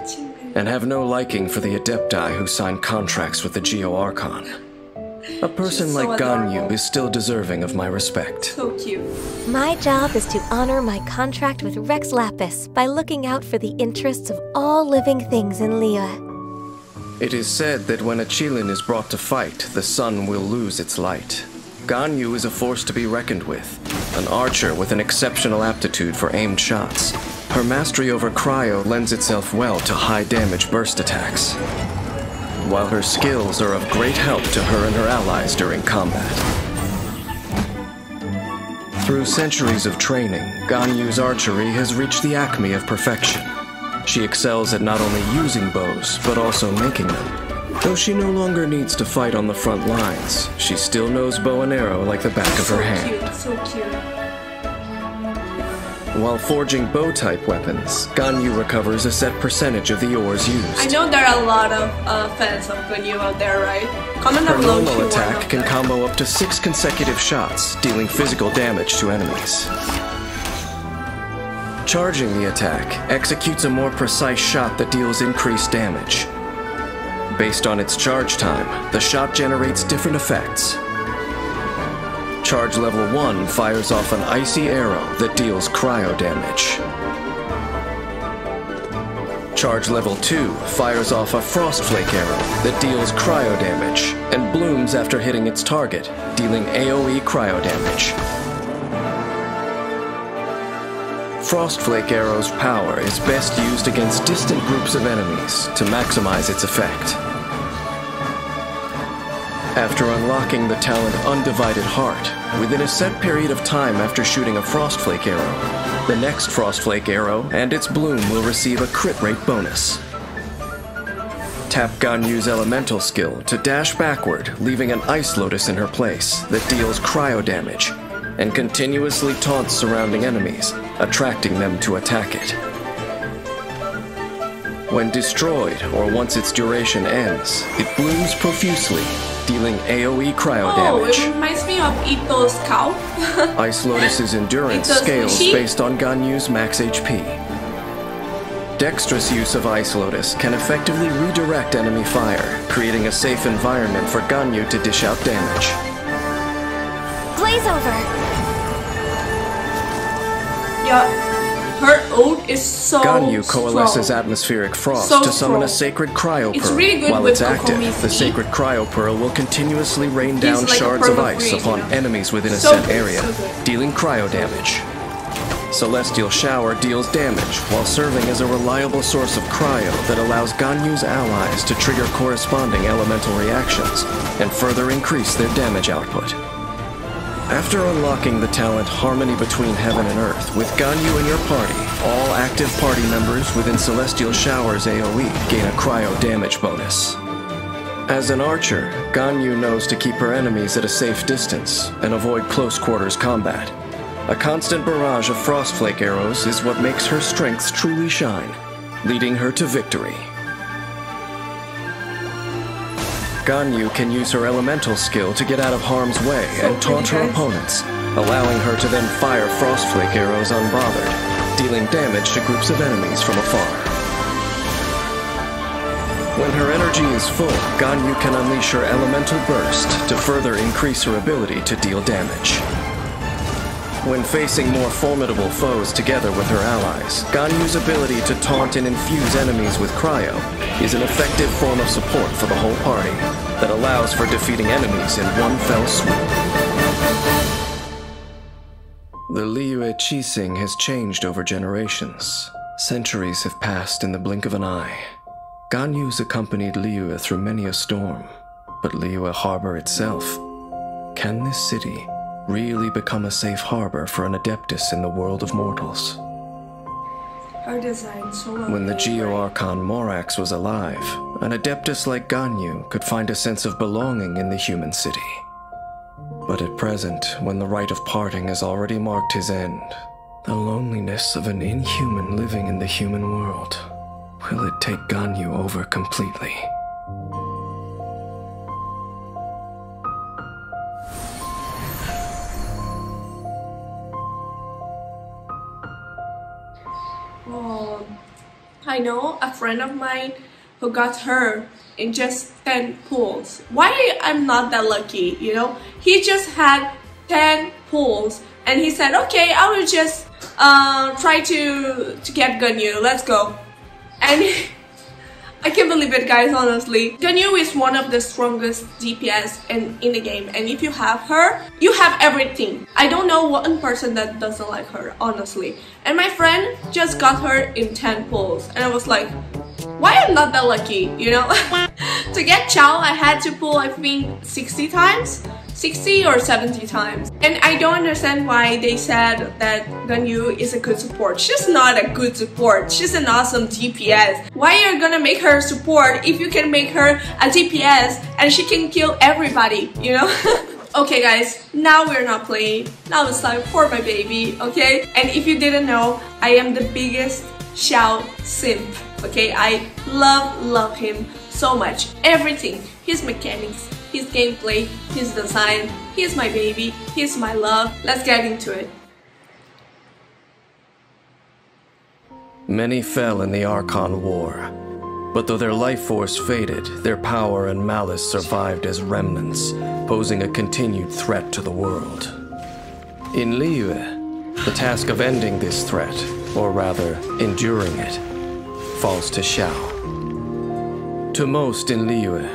and have no liking for the Adepti who sign contracts with the Geo Archon, a person She's so like adorable. Ganyu is still deserving of my respect. So cute. My job is to honor my contract with Rex Lapis by looking out for the interests of all living things in Liyue. It is said that when a Qilin is brought to fight, the sun will lose its light. Ganyu is a force to be reckoned with, an archer with an exceptional aptitude for aimed shots. Her mastery over cryo lends itself well to high-damage burst attacks, while her skills are of great help to her and her allies during combat. Through centuries of training, Ganyu's archery has reached the acme of perfection. She excels at not only using bows, but also making them. Though she no longer needs to fight on the front lines, she still knows bow and arrow like the back of her hand. Cute, so cute. While forging bow-type weapons, Ganyu recovers a set percentage of the ores used. I know there are a lot of fans of Ganyu out there, right? Comment Her down below if normal you're one attack of can them. combo up to 6 consecutive shots, dealing physical damage to enemies. Charging the attack executes a more precise shot that deals increased damage. Based on its charge time, the shot generates different effects. Charge level 1 fires off an icy arrow that deals cryo damage. Charge level 2 fires off a Frost Flake arrow that deals cryo damage and blooms after hitting its target, dealing AoE cryo damage. Frost Flake arrow's power is best used against distant groups of enemies to maximize its effect. After unlocking the talent Undivided Heart, within a set period of time after shooting a Frost Flake arrow, the next Frost Flake arrow and its bloom will receive a crit rate bonus. Tap Ganyu's elemental skill to dash backward, leaving an Ice Lotus in her place that deals cryo damage and continuously taunts surrounding enemies, attracting them to attack it. When destroyed, or once its duration ends, it blooms profusely, dealing AoE cryo damage. It reminds me of Ito's cow. Ice Lotus's endurance scales based on Ganyu's max HP. Dexterous use of Ice Lotus can effectively redirect enemy fire, creating a safe environment for Ganyu to dish out damage. Glaze over! Yeah, her ult is so Ganyu coalesces strong. atmospheric frost So to summon a strong. sacred cryo It's pearl. really good While with it's active, Kokomi the Sea. sacred cryo pearl will continuously rain down like a shards of pearl of ice freeze, upon you know? enemies within a So set good, area, so good. dealing cryo damage. Celestial Shower deals damage while serving as a reliable source of cryo that allows Ganyu's allies to trigger corresponding elemental reactions and further increase their damage output. After unlocking the talent Harmony Between Heaven and Earth with Ganyu in your party, all active party members within Celestial Shower's AoE gain a cryo damage bonus. As an archer, Ganyu knows to keep her enemies at a safe distance and avoid close quarters combat. A constant barrage of Frost Flake arrows is what makes her strengths truly shine, leading her to victory. Ganyu can use her elemental skill to get out of harm's way and taunt her opponents, allowing her to then fire Frost Flake arrows unbothered, dealing damage to groups of enemies from afar. When her energy is full, Ganyu can unleash her elemental burst to further increase her ability to deal damage. When facing more formidable foes together with her allies, Ganyu's ability to taunt and infuse enemies with cryo is an effective form of support for the whole party that allows for defeating enemies in one fell swoop. The Liyue Qixing has changed over generations. Centuries have passed in the blink of an eye. Ganyu's accompanied Liyue through many a storm, but Liyue Harbor itself, can this city really become a safe harbor for an Adeptus in the world of mortals? Her design so well. When the Geo-Archon Morax was alive, an Adeptus like Ganyu could find a sense of belonging in the human city. But at present, when the rite of parting has already marked his end, the loneliness of an inhuman living in the human world, will it take Ganyu over completely? I know a friend of mine who got her in just 10 pulls. Why I'm not that lucky, you know? He just had 10 pulls and he said, okay, I will just try to get Ganyu, let's go. And I can't believe it, guys, honestly. Ganyu is one of the strongest DPS in the game, and if you have her, you have everything. I don't know one person that doesn't like her, honestly. And my friend just got her in 10 pulls, and I was like, why I'm not that lucky, you know? To get Chao, I had to pull, I think, 60 times? 60 or 70 times. And I don't understand why they said that Ganyu is a good support. She's not a good support. She's an awesome DPS. Why are you gonna make her support if you can make her a DPS and she can kill everybody, you know? Okay guys, now we're not playing. Now it's time for my baby, okay? And if you didn't know, I am the biggest Xiao simp, okay? I love him so much. Everything, his mechanics, his gameplay, his design, he's my baby, he's my love. Let's get into it. Many fell in the Archon War, but though their life force faded, their power and malice survived as remnants, posing a continued threat to the world. In Liyue, the task of ending this threat, or rather, enduring it, falls to Xiao. To most in Liyue,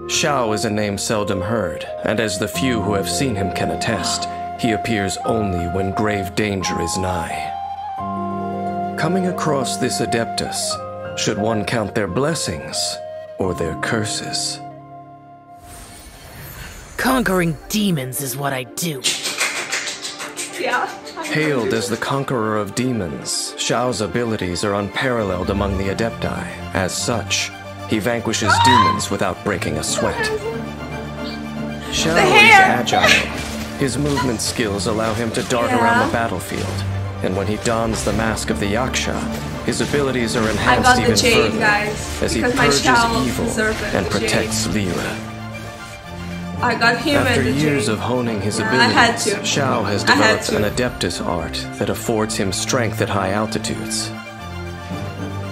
Xiao is a name seldom heard, and as the few who have seen him can attest, he appears only when grave danger is nigh. Coming across this Adeptus, should one count their blessings or their curses? Conquering demons is what I do. Yeah. Hailed as the conqueror of demons, Xiao's abilities are unparalleled among the Adepti. As such, he vanquishes demons without breaking a sweat. Xiao is agile. His movement skills allow him to dart around the battlefield, and when he dons the mask of the Yaksha, his abilities are enhanced even further, as he purges evil and protects Liyue. I got him. After years of honing his abilities, Xiao has developed an Adeptus art that affords him strength at high altitudes.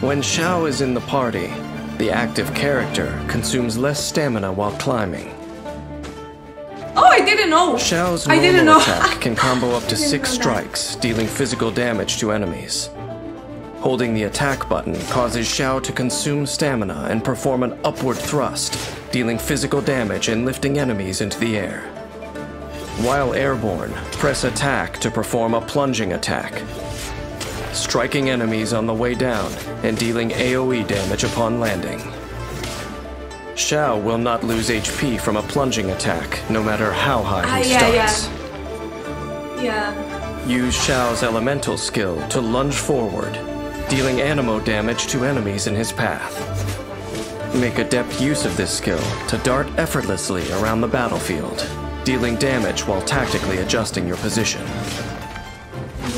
When Xiao is in the party, the active character consumes less stamina while climbing. Oh, I didn't know! Xiao's normal attack can combo up to 6 strikes, dealing physical damage to enemies. Holding the attack button causes Xiao to consume stamina and perform an upward thrust, dealing physical damage and lifting enemies into the air. While airborne, press attack to perform a plunging attack, striking enemies on the way down and dealing AoE damage upon landing. Xiao will not lose HP from a plunging attack, no matter how high he starts. Use Xiao's elemental skill to lunge forward, dealing anemo damage to enemies in his path. Make adept use of this skill to dart effortlessly around the battlefield, dealing damage while tactically adjusting your position.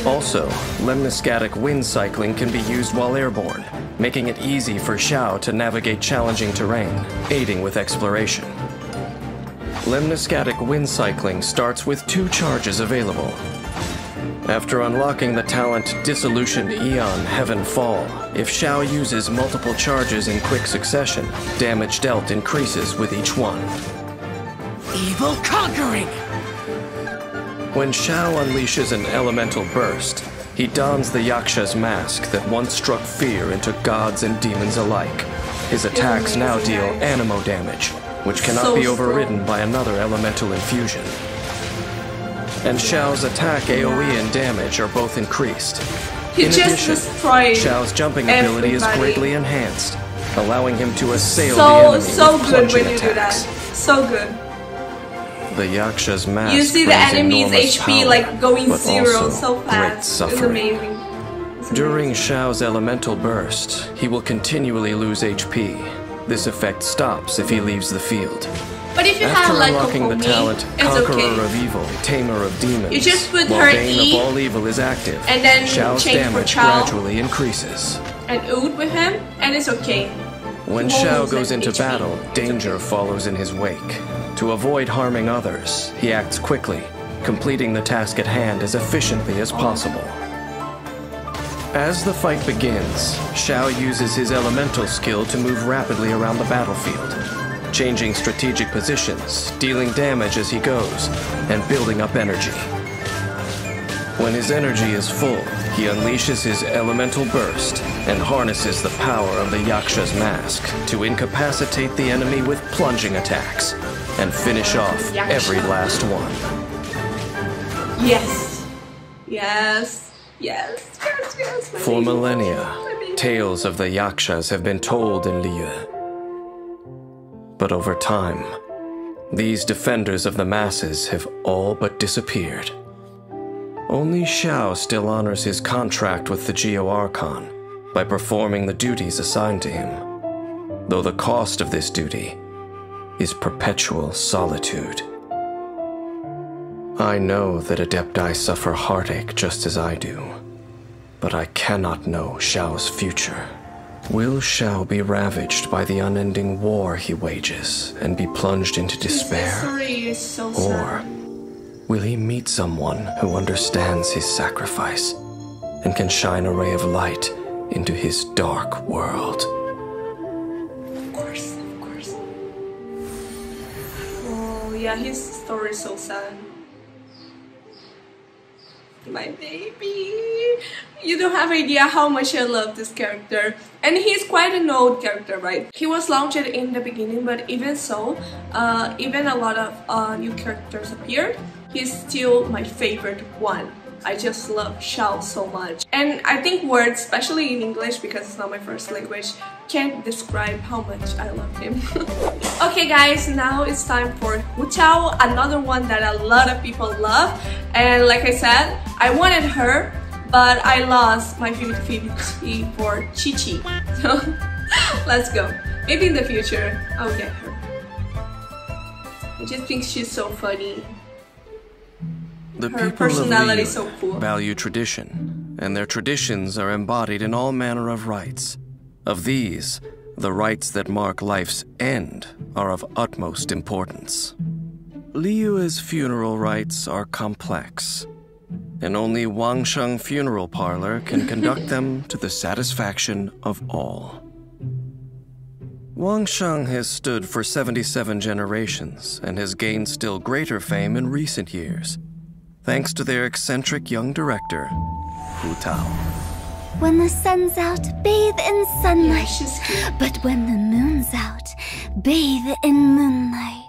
Also, lemniscatic wind cycling can be used while airborne, making it easy for Xiao to navigate challenging terrain, aiding with exploration. Lemniscatic wind cycling starts with 2 charges available. After unlocking the talent Dissolution Eon Heaven Fall, if Xiao uses multiple charges in quick succession, damage dealt increases with each one. Evil conquering! When Xiao unleashes an elemental burst, he dons the Yaksha's mask that once struck fear into gods and demons alike. His attacks now deal anemo damage, which cannot be overridden by another elemental infusion. And Xiao's attack AoE and damage are both increased. In addition, Xiao's jumping ability is greatly enhanced, allowing him to assail the enemy with plunging attacks. So good. The Yaksha's mask you see the enemy's HP power, like going but 0 so great fast. Suffering. It's amazing. During Xiao's elemental burst, he will continually lose HP. This effect stops if he leaves the field. But if you After have like unlocking the talent Conqueror of Evil, Tamer of Demons, you just put while her Bane E of All Evil is active, and then Xiao's change damage for Chao gradually increases. and Oud with him, and it's okay. When Xiao goes into battle, danger follows in his wake. To avoid harming others, he acts quickly, completing the task at hand as efficiently as possible. As the fight begins, Xiao uses his elemental skill to move rapidly around the battlefield, changing strategic positions, dealing damage as he goes, and building up energy. When his energy is full, he unleashes his elemental burst and harnesses the power of the Yaksha's mask to incapacitate the enemy with plunging attacks and finish off every last one. Yes. Yes. Yes. Yes. Yes. For millennia, tales of the Yakshas have been told in Liyue. But over time, these defenders of the masses have all but disappeared. Only Xiao still honors his contract with the Geo Archon by performing the duties assigned to him, though the cost of this duty is perpetual solitude. I know that Adepti suffer heartache just as I do, but I cannot know Xiao's future. Will Xiao be ravaged by the unending war he wages and be plunged into despair? Or will he meet someone who understands his sacrifice and can shine a ray of light into his dark world? Of course, of course. Oh, yeah, his story is so sad. My baby. You don't have idea how much I love this character. And he's quite an old character, right? He was launched in the beginning, but even so, even a lot of new characters appeared, he's still my favorite one. I just love Xiao so much. And I think words, especially in English, because it's not my first language, can't describe how much I love him. Okay guys, now it's time for Hu Tao, another one that a lot of people love. And like I said, I wanted her, but I lost my 50-50 for Chi-Chi. So let's go. Maybe in the future, I'll get her. I just think she's so funny. The Her people personality of is so cool. value tradition, and their traditions are embodied in all manner of rites. Of these, the rites that mark life's end are of utmost importance. Liyue's funeral rites are complex, and only Wangsheng Funeral Parlor can conduct them to the satisfaction of all. Wangsheng has stood for 77 generations and has gained still greater fame in recent years, thanks to their eccentric young director, Hu Tao. When the sun's out, bathe in sunlight. Yeah, she's cute. But when the moon's out, bathe in moonlight.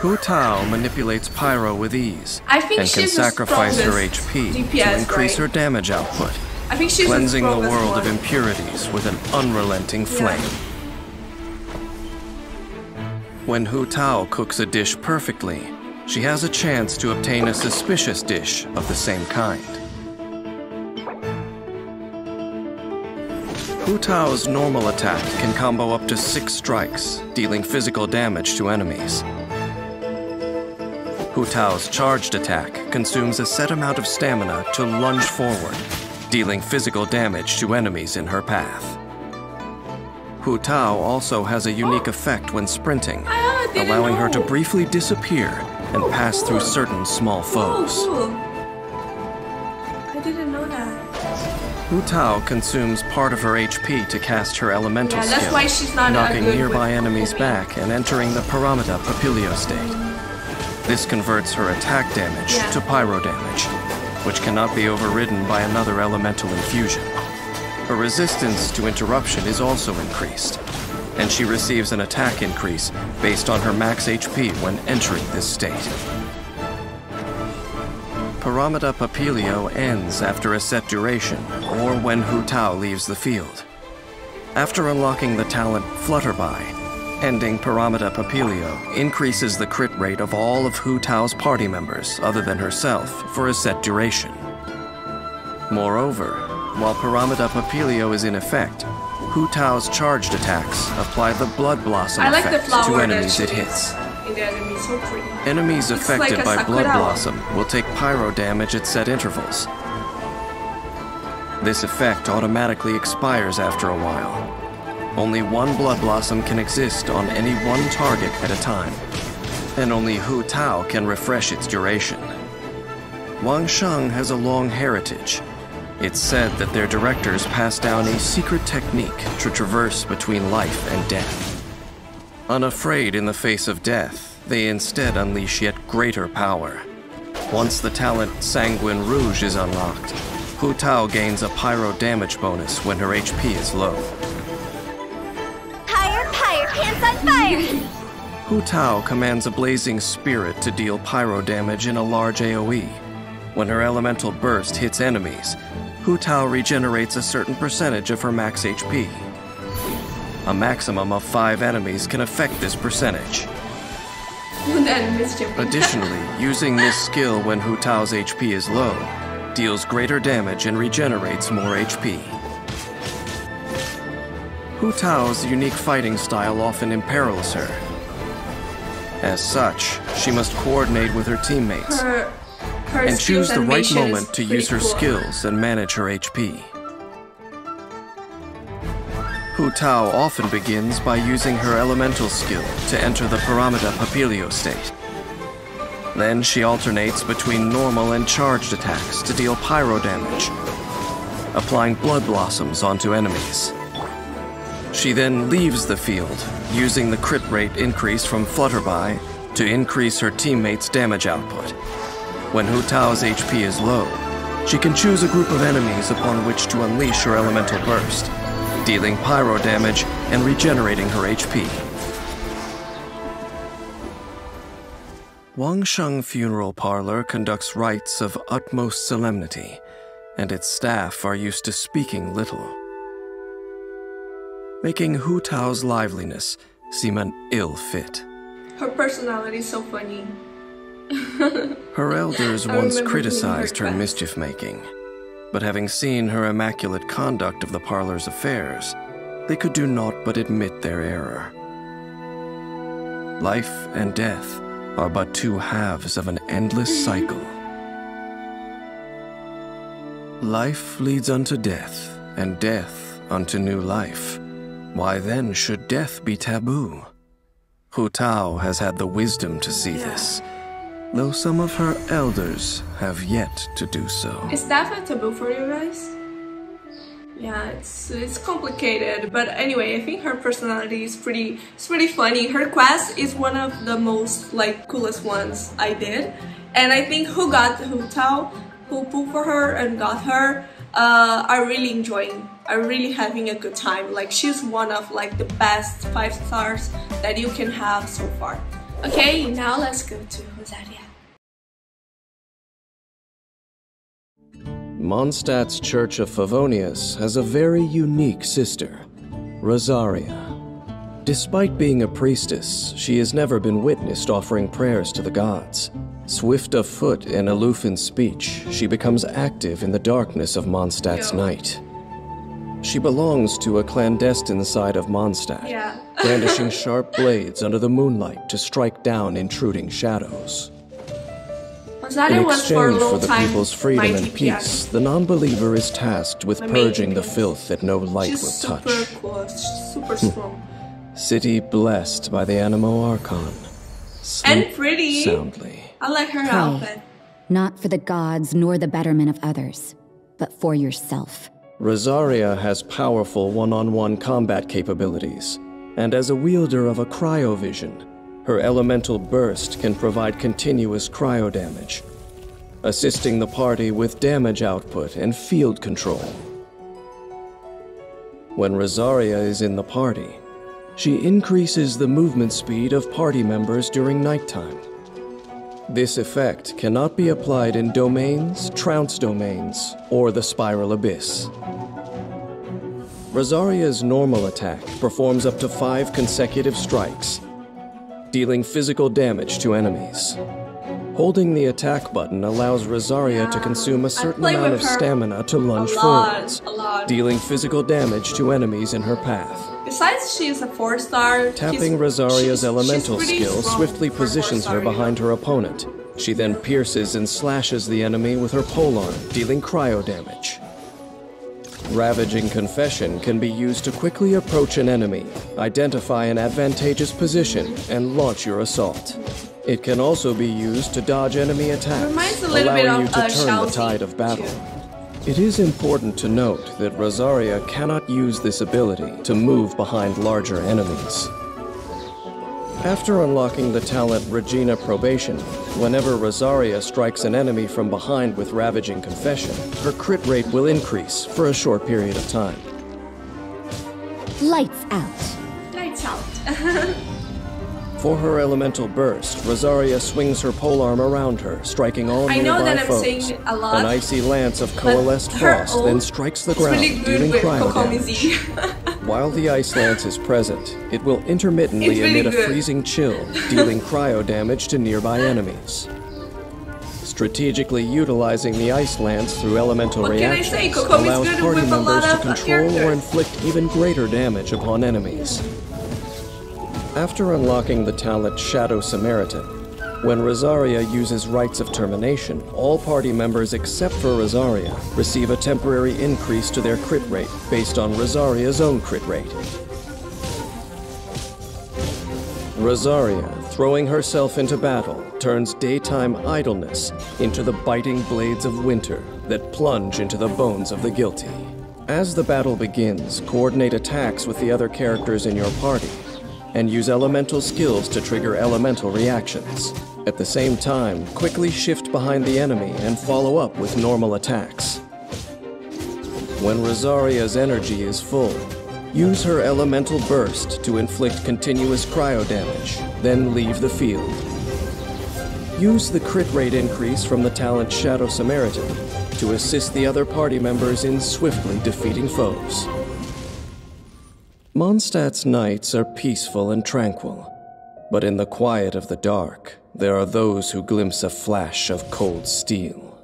Hu Tao manipulates pyro with ease I think and can she's the sacrifice her strongest HP DPS, to increase right? her damage output, I think she's cleansing the strongest world one. of impurities with an unrelenting flame. When Hu Tao cooks a dish perfectly, she has a chance to obtain a suspicious dish of the same kind. Hu Tao's normal attack can combo up to 6 strikes, dealing physical damage to enemies. Hu Tao's charged attack consumes a set amount of stamina to lunge forward, dealing physical damage to enemies in her path. Hu Tao also has a unique effect when sprinting, allowing her to briefly disappear and pass through certain small foes. Oh, cool. I didn't know that. Hu Tao consumes part of her HP to cast her elemental Yeah, that's skill, why she's not knocking good nearby with enemies Komi. back and entering the Paramita Papilio state. This converts her attack damage to pyro damage, which cannot be overridden by another elemental infusion. Her resistance to interruption is also increased, and she receives an attack increase based on her max HP when entering this state. Paramita Papilio ends after a set duration, or when Hu Tao leaves the field. After unlocking the talent Flutterby, ending Paramita Papilio increases the crit rate of all of Hu Tao's party members other than herself for a set duration. Moreover, while Paramita Papilio is in effect, Hu Tao's charged attacks apply the Blood Blossom I like the effect flower to that enemies she it is hits. in the enemy, so pretty. Enemies Looks affected like a by Blood Sakura. Blossom will take pyro damage at set intervals. This effect automatically expires after a while. Only one Blood Blossom can exist on any one target at a time, and only Hu Tao can refresh its duration. Wangsheng has a long heritage. It's said that their directors passed down a secret technique to traverse between life and death. Unafraid in the face of death, they instead unleash yet greater power. Once the talent Sanguine Rouge is unlocked, Hu Tao gains a pyro damage bonus when her HP is low. Higher, pants on fire! Hu Tao commands a blazing spirit to deal pyro damage in a large AoE. When her elemental burst hits enemies, Hu Tao regenerates a certain percentage of her max HP. A maximum of 5 enemies can affect this percentage. Additionally, using this skill when Hu Tao's HP is low deals greater damage and regenerates more HP. Hu Tao's unique fighting style often imperils her. As such, she must coordinate with her teammates Her and choose the right animation is moment to pretty use her cool. skills and manage her HP. Hu Tao often begins by using her elemental skill to enter the Paramita Papilio state. Then she alternates between normal and charged attacks to deal pyro damage, applying Blood Blossoms onto enemies. She then leaves the field, using the crit rate increase from Flutterby to increase her teammates' damage output. When Hu Tao's HP is low, she can choose a group of enemies upon which to unleash her elemental burst, dealing pyro damage and regenerating her HP. Wangsheng Funeral Parlor conducts rites of utmost solemnity, and its staff are used to speaking little, making Hu Tao's liveliness seem an ill fit. Her personality is so funny. Her elders once criticized her mischief-making, but having seen her immaculate conduct of the parlor's affairs, they could do naught but admit their error. Life and death are but two halves of an endless cycle. Life leads unto death, and death unto new life. Why then should death be taboo? Hu Tao has had the wisdom to see this, though some of her elders have yet to do so. Is that a taboo for you guys? Yeah, it's complicated, but anyway, I think her personality is pretty funny. Her quest is one of the most coolest ones I did, and I think who got Hu Tao, who pulled for her and got her, are really enjoying, are really having a good time. Like, she's one of the best 5 stars that you can have so far. Okay, now let's go to Rosaria. Mondstadt's Church of Favonius has a very unique sister, Rosaria. Despite being a priestess, she has never been witnessed offering prayers to the gods. Swift of foot and aloof in speech, she becomes active in the darkness of Mondstadt's night. She belongs to a clandestine side of Mondstadt, brandishing sharp blades under the moonlight to strike down intruding shadows. In exchange for the people's freedom and peace, the non-believer is tasked with purging the filth that no light will touch. Super cool, super strong. City blessed by the Animo Archon. And pretty. Soundly. I like her outfit. Not for the gods nor the betterment of others, but for yourself. Rosaria has powerful one-on-one combat capabilities, and as a wielder of a cryovision, her elemental burst can provide continuous cryo damage, assisting the party with damage output and field control. When Rosaria is in the party, she increases the movement speed of party members during nighttime. This effect cannot be applied in domains, trounce domains, or the Spiral Abyss. Rosaria's normal attack performs up to 5 consecutive strikes, dealing physical damage to enemies. Holding the attack button allows Rosaria to consume a certain amount of stamina to lunge forwards, dealing physical damage to enemies in her path. Besides, she is a 4-star. Tapping Rosaria's elemental skill swiftly positions her behind her opponent. She then pierces and slashes the enemy with her polearm, dealing cryo damage. Ravaging Confession can be used to quickly approach an enemy, identify an advantageous position, and launch your assault. It can also be used to dodge enemy attacks, allowing you to turn the tide of battle. It is important to note that Rosaria cannot use this ability to move behind larger enemies. After unlocking the talent Regina Probation, whenever Rosaria strikes an enemy from behind with Ravaging Confession, her crit rate will increase for a short period of time. Lights out. Lights out. For her elemental burst, Rosaria swings her polearm around her, striking all nearby foes. An icy lance of coalesced frost then strikes the ground, dealing cryo damage. While the ice lance is present, it will intermittently emit a freezing chill, dealing cryo damage to nearby enemies. Strategically utilizing the ice lance through elemental reactions allows party members to control or inflict even greater damage upon enemies. After unlocking the talent Shadow Samaritan, when Rosaria uses Rites of Termination, all party members except for Rosaria receive a temporary increase to their crit rate based on Rosaria's own crit rate. Rosaria, throwing herself into battle, turns daytime idleness into the biting blades of winter that plunge into the bones of the guilty. As the battle begins, coordinate attacks with the other characters in your party, and use elemental skills to trigger elemental reactions. At the same time, quickly shift behind the enemy and follow up with normal attacks. When Rosaria's energy is full, use her elemental burst to inflict continuous cryo damage, then leave the field. Use the crit rate increase from the talent Shadow Samaritan to assist the other party members in swiftly defeating foes. Mondstadt's nights are peaceful and tranquil, but in the quiet of the dark, there are those who glimpse a flash of cold steel.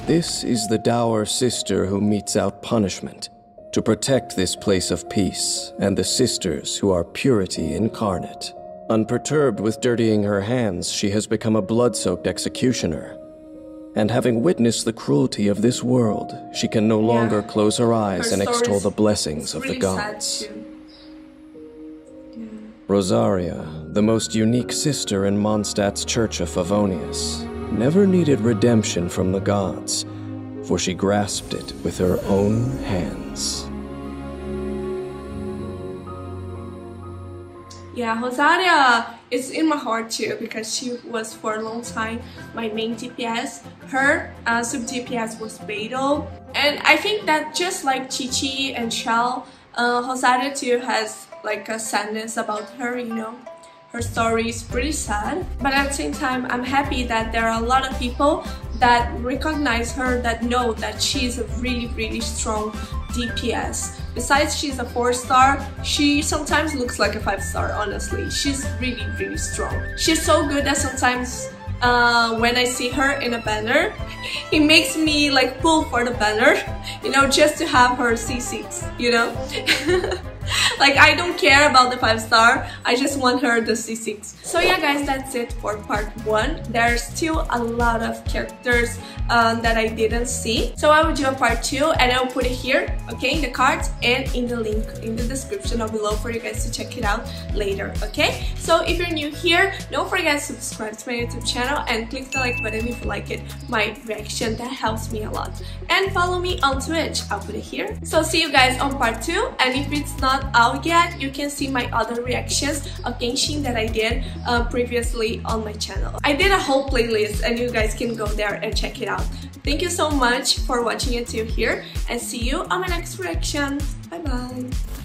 This is the dour sister who metes out punishment to protect this place of peace and the sisters who are purity incarnate. Unperturbed with dirtying her hands, she has become a blood-soaked executioner. And having witnessed the cruelty of this world, she can no longer close her eyes and extol the blessings of the gods. Rosaria, the most unique sister in Mondstadt's Church of Favonius, never needed redemption from the gods, for she grasped it with her own hands. Yeah, Rosaria is in my heart too, because she was for a long time my main DPS. Her sub DPS was Beidou, and I think that just like Qiqi and Shell, Rosaria too has like a sadness about her, you know. Her story is pretty sad, but at the same time I'm happy that there are a lot of people that recognize her, that know that she's a really strong DPS. Besides she's a 4-star, she sometimes looks like a 5-star, honestly. She's really strong. She's so good that sometimes when I see her in a banner, it makes me like pull for the banner, you know, just to have her C6, you know. Like, I don't care about the 5-star, I just want her the C6. So yeah guys, that's it for part 1. There's still a lot of characters that I didn't see. So I will do a part 2 and I will put it here, okay, in the cards and in the link in the description down below for you guys to check it out later, okay? So if you're new here, don't forget to subscribe to my YouTube channel and click the like button if you like it, my reaction, that helps me a lot. And follow me on Twitch, I'll put it here. So see you guys on part 2, and if it's not out yet, you can see my other reactions of Genshin that I did previously on my channel. I did a whole playlist and you guys can go there and check it out. Thank you so much for watching until here, and see you on my next reaction. Bye bye.